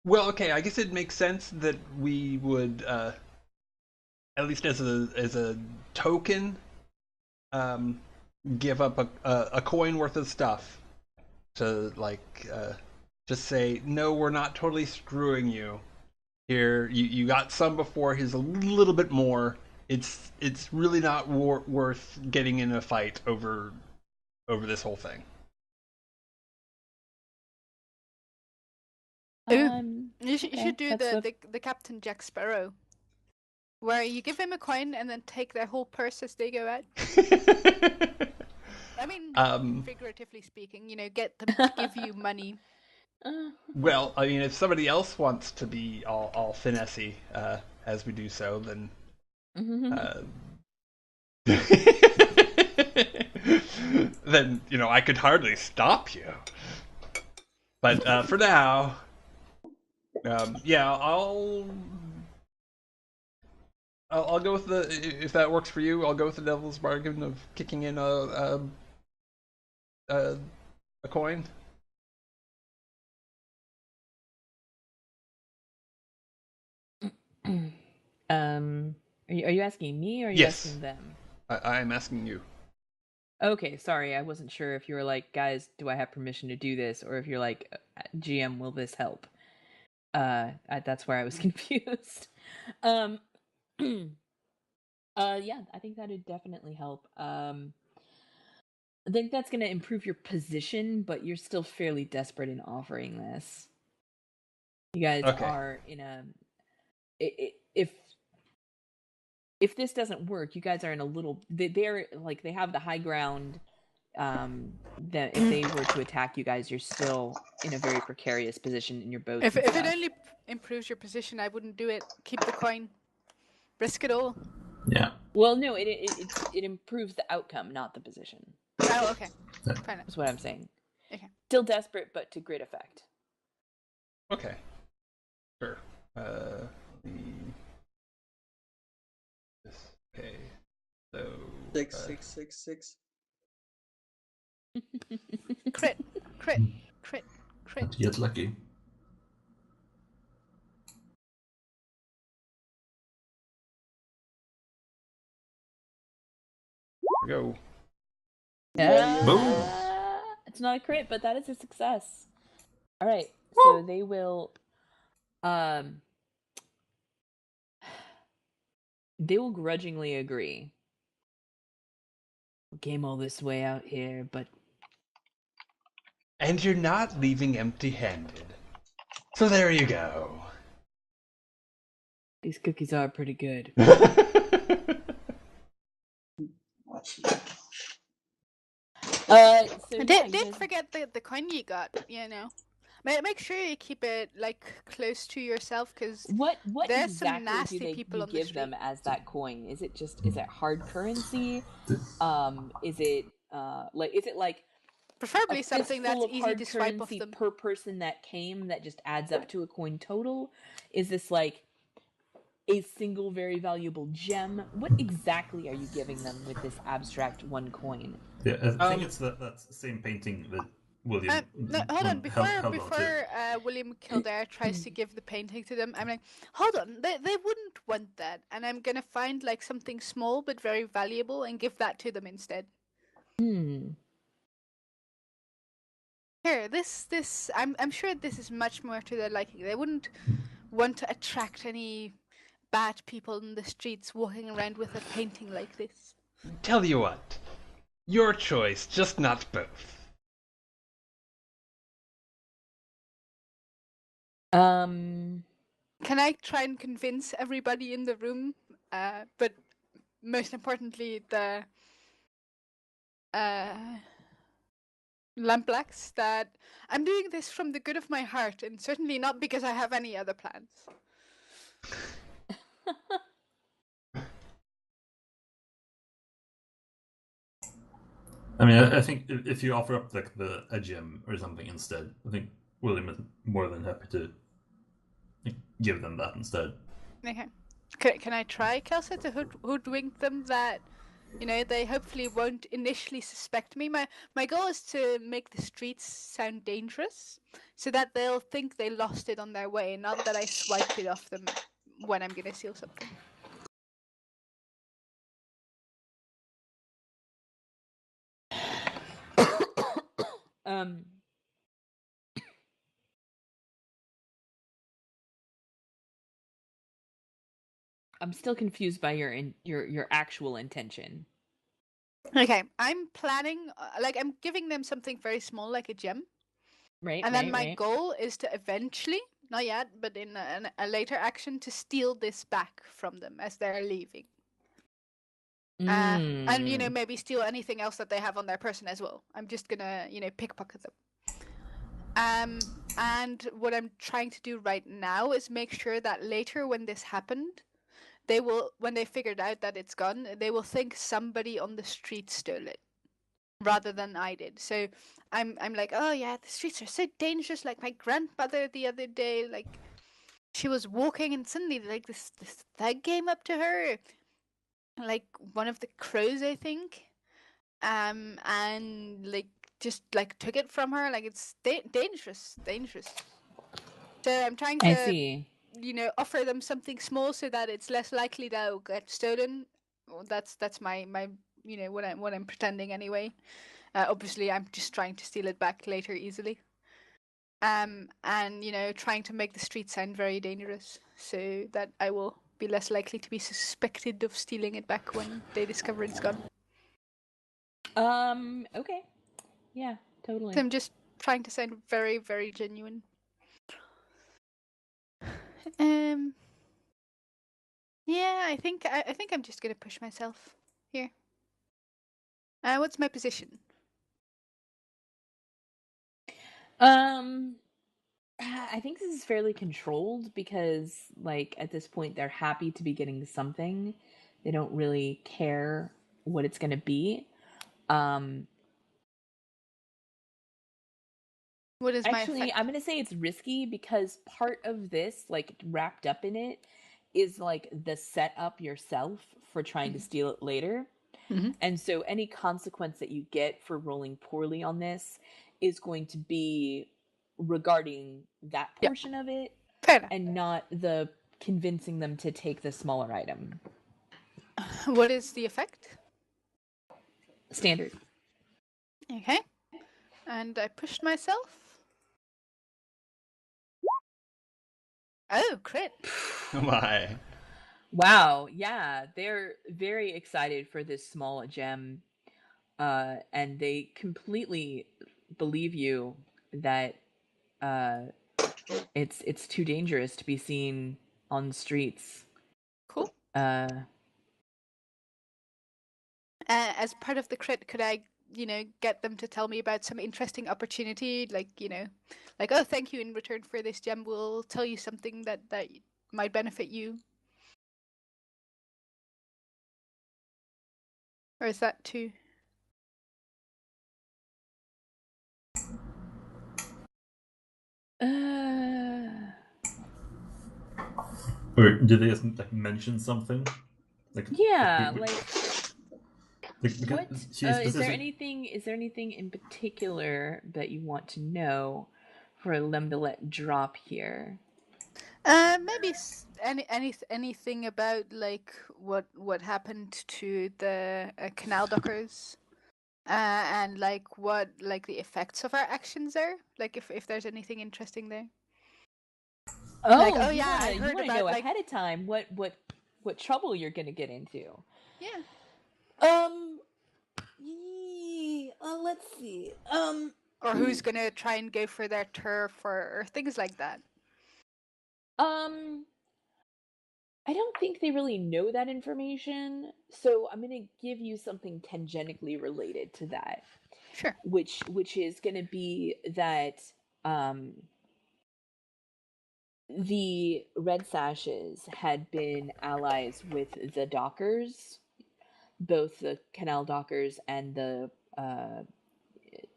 well, okay, I guess it makes sense that we would, at least as a token, give up a coin worth of stuff to just say, no, we're not totally screwing you. Here, you got some before. Here's a little bit more. It's really not worth getting in a fight over this whole thing. You should do the Captain Jack Sparrow, where you give him a coin and then take their whole purse as they go out. I mean, figuratively speaking, get them to give you money. Well, I mean, if somebody else wants to be all finessy as we do so, then then I could hardly stop you. But for now, yeah, I'll go with if that works for you. I'll go with the devil's bargain of kicking in a coin. Are you asking me or are you asking them? I'm asking you. Okay, sorry, I wasn't sure if you were like, guys, do I have permission to do this, or if you're like, GM, will this help? That's where I was confused. Yeah, I think that'd definitely help. I think that's going to improve your position, but you're still fairly desperate in offering this. You guys are in a... If this doesn't work, you guys are in a little... They're like, they have the high ground. That if they were to attack you guys, you're still in a very precarious position in your boats. If it only improves your position, I wouldn't do it. Keep the coin. Risk it all. Yeah. Well, no, it improves the outcome, not the position. Oh, okay. Fair enough. That's what I'm saying. Okay. Still desperate, but to great effect. Okay. Sure. Okay. So. 6. Crit. Not yet lucky. Go. Boom. It's not a crit, but that is a success. All right, so they will, they will grudgingly agree. We came all this way out here, but And you're not leaving empty-handed. So there you go. these cookies are pretty good. So Don't forget the coin you got. You know, make sure you keep it like close to yourself, because what there's some exactly nasty do they people on the give street. them as that coin? Is it hard currency? Is it like Preferably a something fistful that's of easy hard to swipe off currency them. per person that came that just adds up to a coin total? Is this like a single very valuable gem? What exactly are you giving them with this abstract one coin? Yeah, I think it's that same painting that William. No, hold on. Before held on to. William Kildare tries to give the painting to them, I'm like, hold on, they wouldn't want that, and I'm gonna find like something small but very valuable and give that to them instead. Here, this I'm sure this is much more to their liking. They wouldn't want to attract any bad people in the streets walking around with a painting like this. Tell you what. Your choice, just not both. Can I try and convince everybody in the room, but most importantly the Lamplax, that I'm doing this from the good of my heart and certainly not because I have any other plans. I mean, I think if you offer up like a gem or something instead, I think William is more than happy to give them that instead. Okay. Can I try, Kelsa, to hoodwink them that, you know, they hopefully won't initially suspect me? My goal is to make the streets sound dangerous so that they'll think they lost it on their way, not that I swiped it off them when I'm gonna steal something. I'm still confused by your actual intention. Okay, I'm planning, I'm giving them something very small, like a gem. Right. And then my goal is to eventually, not yet, but in a later action, to steal this back from them as they're leaving. And, you know, maybe steal anything else that they have on their person as well. I'm just gonna, you know, pickpocket them. And what I'm trying to do right now is make sure that later when this happened, they will, when they figured out that it's gone, they will think somebody on the street stole it rather than I did. So I'm like, oh yeah, the streets are so dangerous. Like my grandmother the other day, like she was walking and suddenly like this thug came up to her, like one of the crows, I think, and like just like took it from her. Like it's dangerous. So I'm trying to, I see. you know, offer them something small so that it's less likely that it'll get stolen. Well, that's my you know what I'm pretending anyway. Obviously, I'm just trying to steal it back later easily. And you know, trying to make the street sound very dangerous so that I will be less likely to be suspected of stealing it back when they discover it's gone. Okay. Yeah, totally. So I'm just trying to sound very, very genuine. Yeah, I think I'm just gonna push myself here. What's my position? I think this is fairly controlled because, like, at this point, they're happy to be getting something. They don't really care what it's going to be. What is my Actually, effect? I'm going to say it's risky because part of this, like wrapped up in it, is like the setup yourself for trying to steal it later. Mm-hmm. And so any consequence that you get for rolling poorly on this is going to be regarding that Yeah. portion of it Fair enough. and not the convincing them to take the smaller item. What is the effect? Standard. Okay. And I pushed myself. Oh, crit. Oh my. Wow, yeah, they're very excited for this small gem, and they completely believe you that it's too dangerous to be seen on the streets. Cool. As part of the crit, could I, get them to tell me about some interesting opportunity, like, like, oh, thank you, in return for this gem, we'll tell you something that might benefit you? Or is that too... Or did they just like mention something? Yeah, because what she is there specific- anything in particular that you want to know for them to let drop here? Maybe anything about like what happened to the canal dockers, and like what like the effects of our actions are. Like if there's anything interesting there. Oh, Like, oh yeah, I you heard want to about know like ahead of time what trouble you're gonna get into. yeah. Let's see. Or who's gonna try and go for their turf or things like that. I don't think they really know that information, so I'm gonna give you something tangentially related to that. Sure. Which is gonna be that the Red Sashes had been allies with the Dockers, both the Canal Dockers and the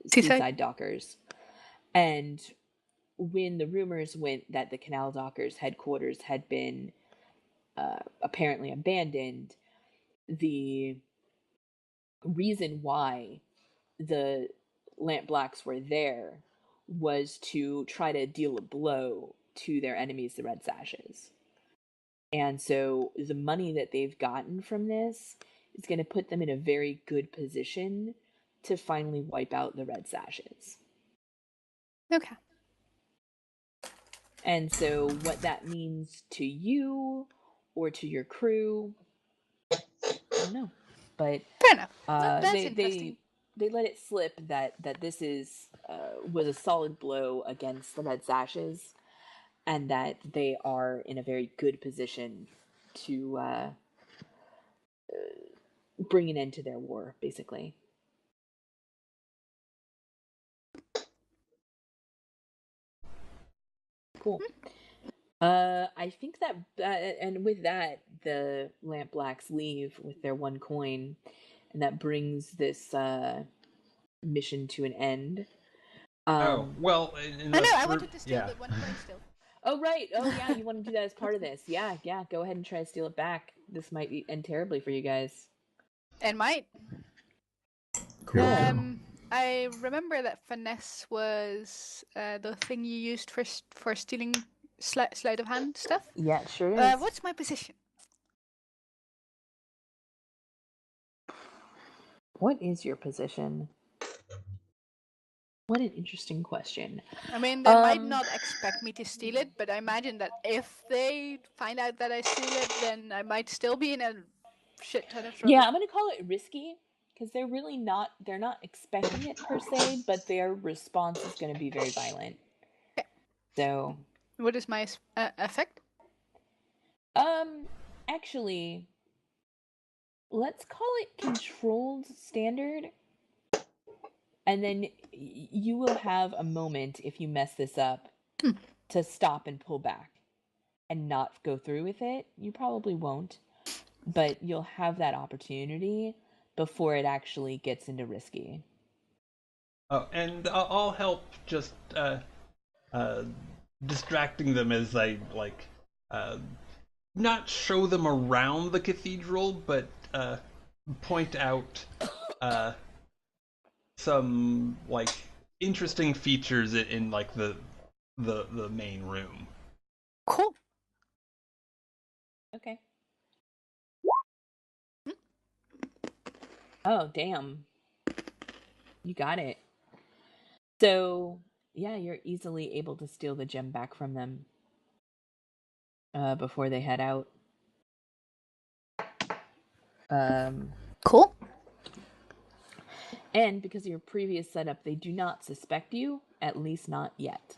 Seaside Dockers. And when the rumors went that the Canal Dockers headquarters had been apparently abandoned, the reason why the Lamp Blacks were there was to try to deal a blow to their enemies, the Red Sashes. And so the money that they've gotten from this is going to put them in a very good position to finally wipe out the Red Sashes. Okay. And so what that means to you or to your crew, I don't know. But fair enough. That's interesting. They let it slip that this is was a solid blow against the Red Sashes, and that they are in a very good position to bring an end to their war, basically. Cool. I think that, and with that, the Lamp Blacks leave with their one coin, and that brings this mission to an end. Oh well, I wanted to steal the one coin still. Oh right. Oh yeah, you want to do that as part of this? Yeah. Go ahead and try to steal it back. This might end terribly for you guys. It might. Cool. I remember that finesse was the thing you used for stealing sleight of hand stuff. Yeah, it sure is. What's my position? What is your position? What an interesting question. I mean, they might not expect me to steal it, but I imagine that if they find out that I steal it, then I might still be in a shit ton of trouble. Yeah, I'm gonna call it risky because they're not expecting it per se, but their response is gonna be very violent. Okay. So. What is my effect? Actually, let's call it controlled standard. And then you will have a moment, if you mess this up, to stop and pull back and not go through with it. You probably won't. but you'll have that opportunity before it actually gets into risky. Oh, and I'll help just distracting them as I uh, not show them around the cathedral, but point out uh, some interesting features in like the main room. Cool. Okay. Oh, damn. You got it. So, yeah, you're easily able to steal the gem back from them before they head out. Cool. And because of your previous setup, they do not suspect you, at least not yet.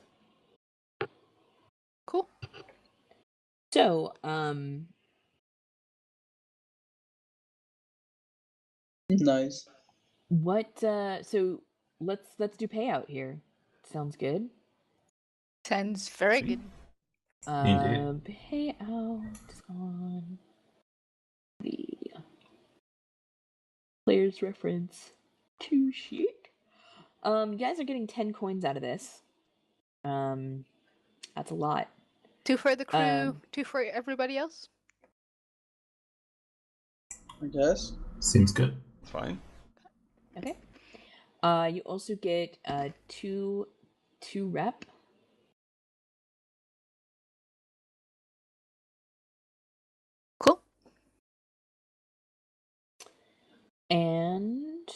Cool. So, Nice. what so let's do payout here. Sounds good. Sounds very See? good. Indeed. Payout on the player's reference 2 sheet. You guys are getting 10 coins out of this. That's a lot. 2 for the crew, 2 for everybody else. I guess. Seems good. It's fine. Okay. You also get 2 rep. Cool. And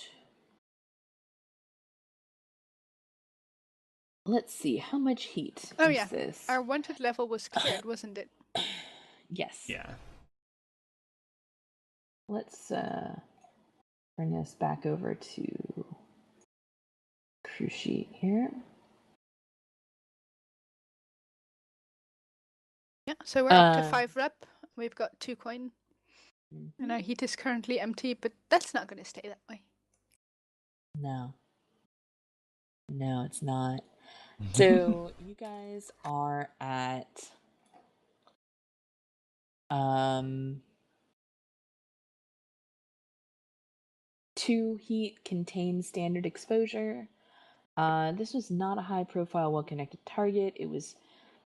let's see, how much heat Oh is yeah, this? our wanted level was cleared, wasn't it? Yes. Yeah. Let's bring us back over to crew sheet here. Yeah, so we're up to 5 rep. We've got 2 coin. Mm-hmm. And our heat is currently empty, but that's not going to stay that way. No, it's not. So you guys are at 2 heat, contained standard exposure. This was not a high-profile, well-connected target.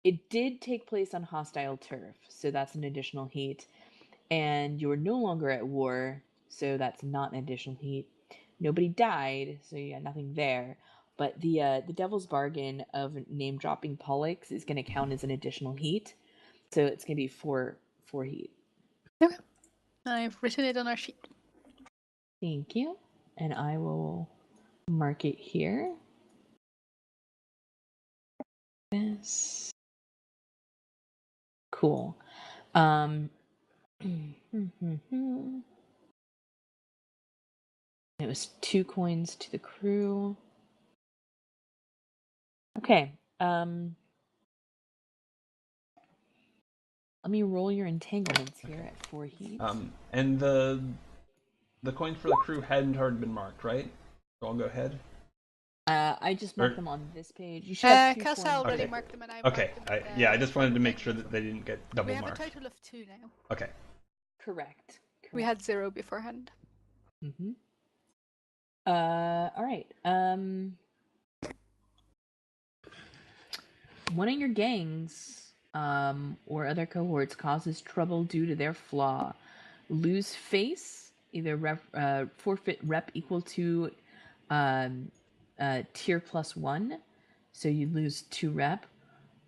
It did take place on hostile turf, so that's an additional heat. And you're no longer at war, so that's not an additional heat. Nobody died, so you got nothing there. But the Devil's Bargain of name dropping Pollux is going to count as an additional heat, so it's going to be 4 heat. Okay. I've written it on our sheet. Thank you, and I will mark it here. Yes. Cool. It was 2 coins to the crew. Okay. Let me roll your entanglements here at 4 heat. And the coins for the crew hadn't already been marked, right? So I'll go ahead. I just marked them on this page. You should have 2 Kelsey coins. already Okay. marked them, and I Okay. marked them. I just wanted to make sure that they didn't get double We have marked. a total of 2 now. Okay. Correct. We had 0 beforehand. Mm-hmm. All right. One of your gangs, or other cohorts causes trouble due to their flaw. Lose face, either forfeit rep equal to tier +1, so you lose 2 rep,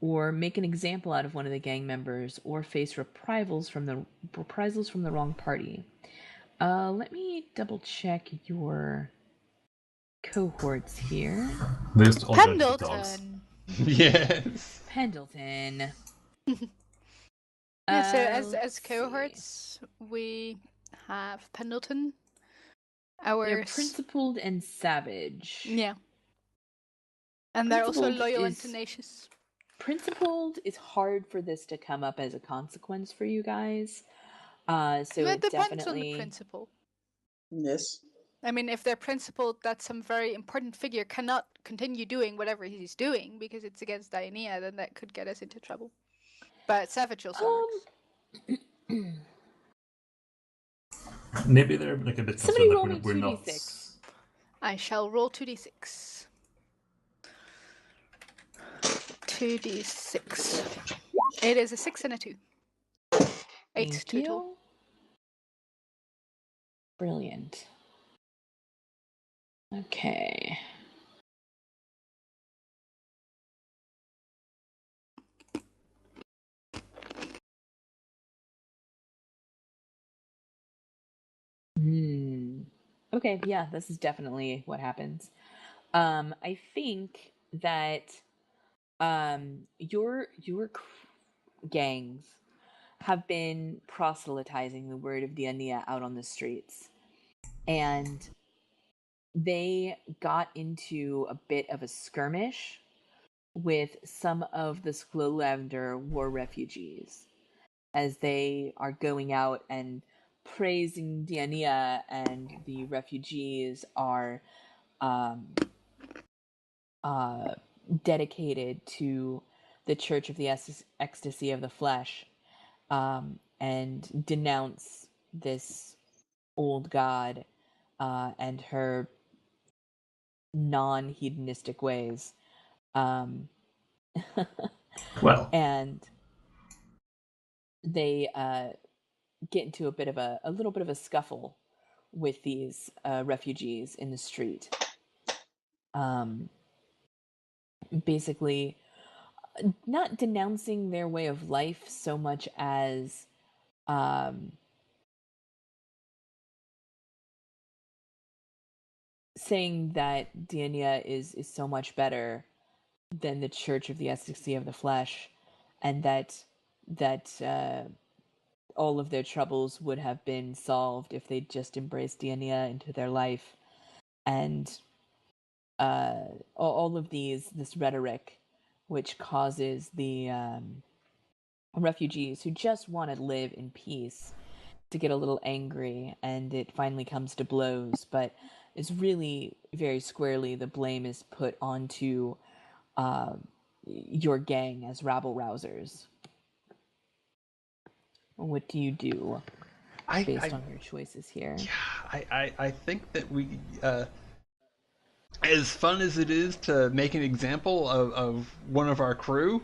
or make an example out of one of the gang members, or face reprisals from the wrong party. Let me double check your cohorts here. There's all going to be dogs. Pendleton. Yes. Pendleton. Yeah, so Let's as cohorts, we have Pendleton. They're principled and savage. Yeah. And they're also Principled loyal and tenacious. Principled is hard for this to come up as a consequence for you guys. So it depends definitely... on the principle. Yes. I mean, if they're principled that some very important figure cannot continue doing whatever he's doing because it's against Dianea, then that could get us into trouble. But savage also works. Maybe they're like a bit Somebody concerned roll that me we're not. 2d6. I shall roll 2d6. 2d6. It is a 6 and a 2. 8 Thank total. you. Brilliant. Okay. Okay, yeah, this is definitely what happens. I think that your gangs have been proselytizing the word of Diania out on the streets, and they got into a bit of a skirmish with some of the Sklolander war refugees as they are going out and praising Diania, and the refugees are dedicated to the Church of the Ecstasy of the Flesh, and denounce this old god and her non-hedonistic ways. Well, And they get into a little bit of a scuffle with these refugees in the street. Basically, not denouncing their way of life so much as saying that Diania is so much better than the Church of the Ecstasy of the Flesh, and that all of their troubles would have been solved if they'd just embraced Diania into their life. And all of this rhetoric, which causes the refugees who just want to live in peace to get a little angry, and it finally comes to blows. But it's really very squarely the blame is put onto your gang as rabble rousers. What do you do based on your choices here? Yeah, I think that we, as fun as it is to make an example of one of our crew,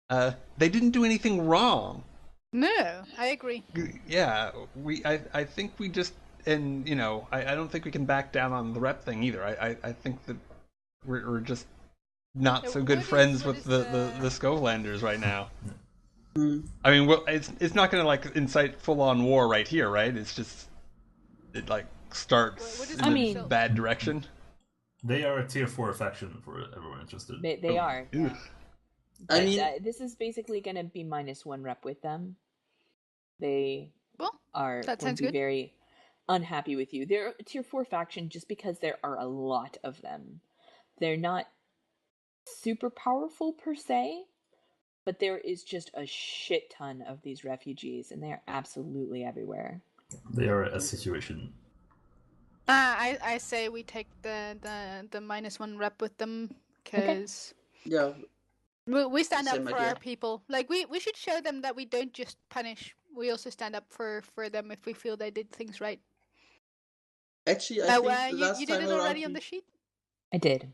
they didn't do anything wrong. No, I agree. Yeah, I think we just, and you know, I don't think we can back down on the rep thing either. I think that we're just not so good friends with the Skovlanders right now. I mean, well, it's not going to like incite full on war right here, right? It's just it like starts in a bad direction. they are a tier 4 faction for everyone interested. They are. Yeah. I mean, this is basically going to be -1 rep with them. They are going to be very unhappy with you. They're a tier 4 faction just because there are a lot of them. They're not super powerful per se, but there is just a shit ton of these refugees, and they are absolutely everywhere. They are a situation. I say we take the -1 rep with them, because yeah, we stand up Same for idea. our people. Like we should show them that we don't just punish. We also stand up for them if we feel they did things right. Actually, I think the you last did time it already around, on the sheet? I did.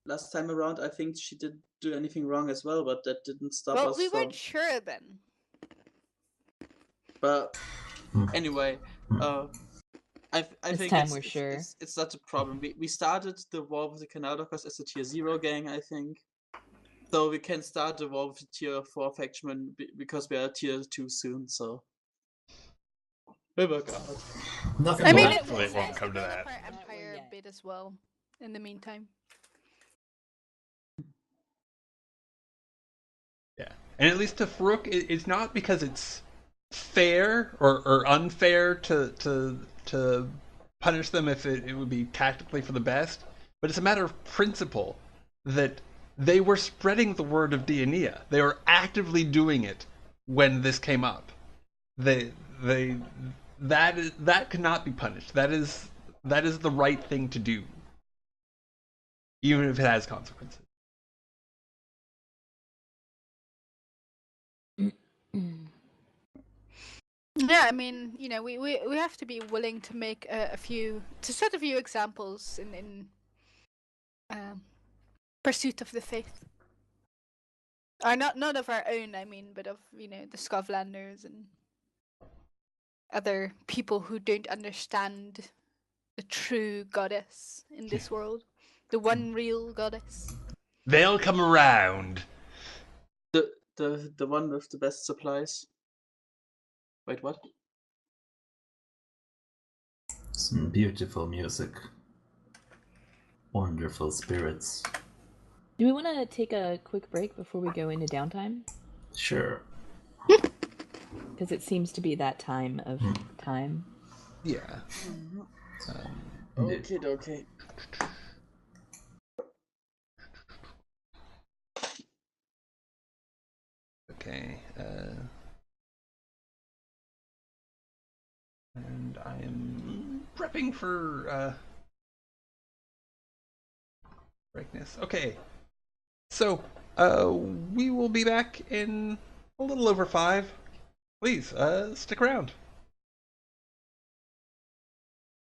last time around, I think she didn't do anything wrong as well, but that didn't stop Well, us we from. weren't sure then. But anyway, I This think time we're sure. it's not a problem. We started the war with the Canaldocers as a tier 0 gang, I think. So we can start the war with the tier 4 faction because we are tier 2 soon, so. We'll work out. Nothing I mean, more. Hopefully it's it won't nice come to to build that. up our empire a bit as well. In the meantime. Yeah, and at least to Farouk, it's not because it's fair or unfair to punish them if it would be tactically for the best, but it's a matter of principle that they were spreading the word of Diania. They were actively doing it when this came up. They that cannot be punished. That is the right thing to do, even if it has consequences. Yeah, I mean, we have to be willing to make to set a few examples in um, pursuit of the faith. Or not of our own, I mean, but of the Scovlanders and other people who don't understand the true goddess in this world, the one real goddess. They'll come around. The one with the best supplies. Wait, what? Some beautiful music. Wonderful spirits. Do we want to take a quick break before we go into downtime? Sure. Because it seems to be that time of time. Yeah. Okay. Okay. And I am prepping for brightness. Okay. So, we will be back in a little over 5. Please, stick around.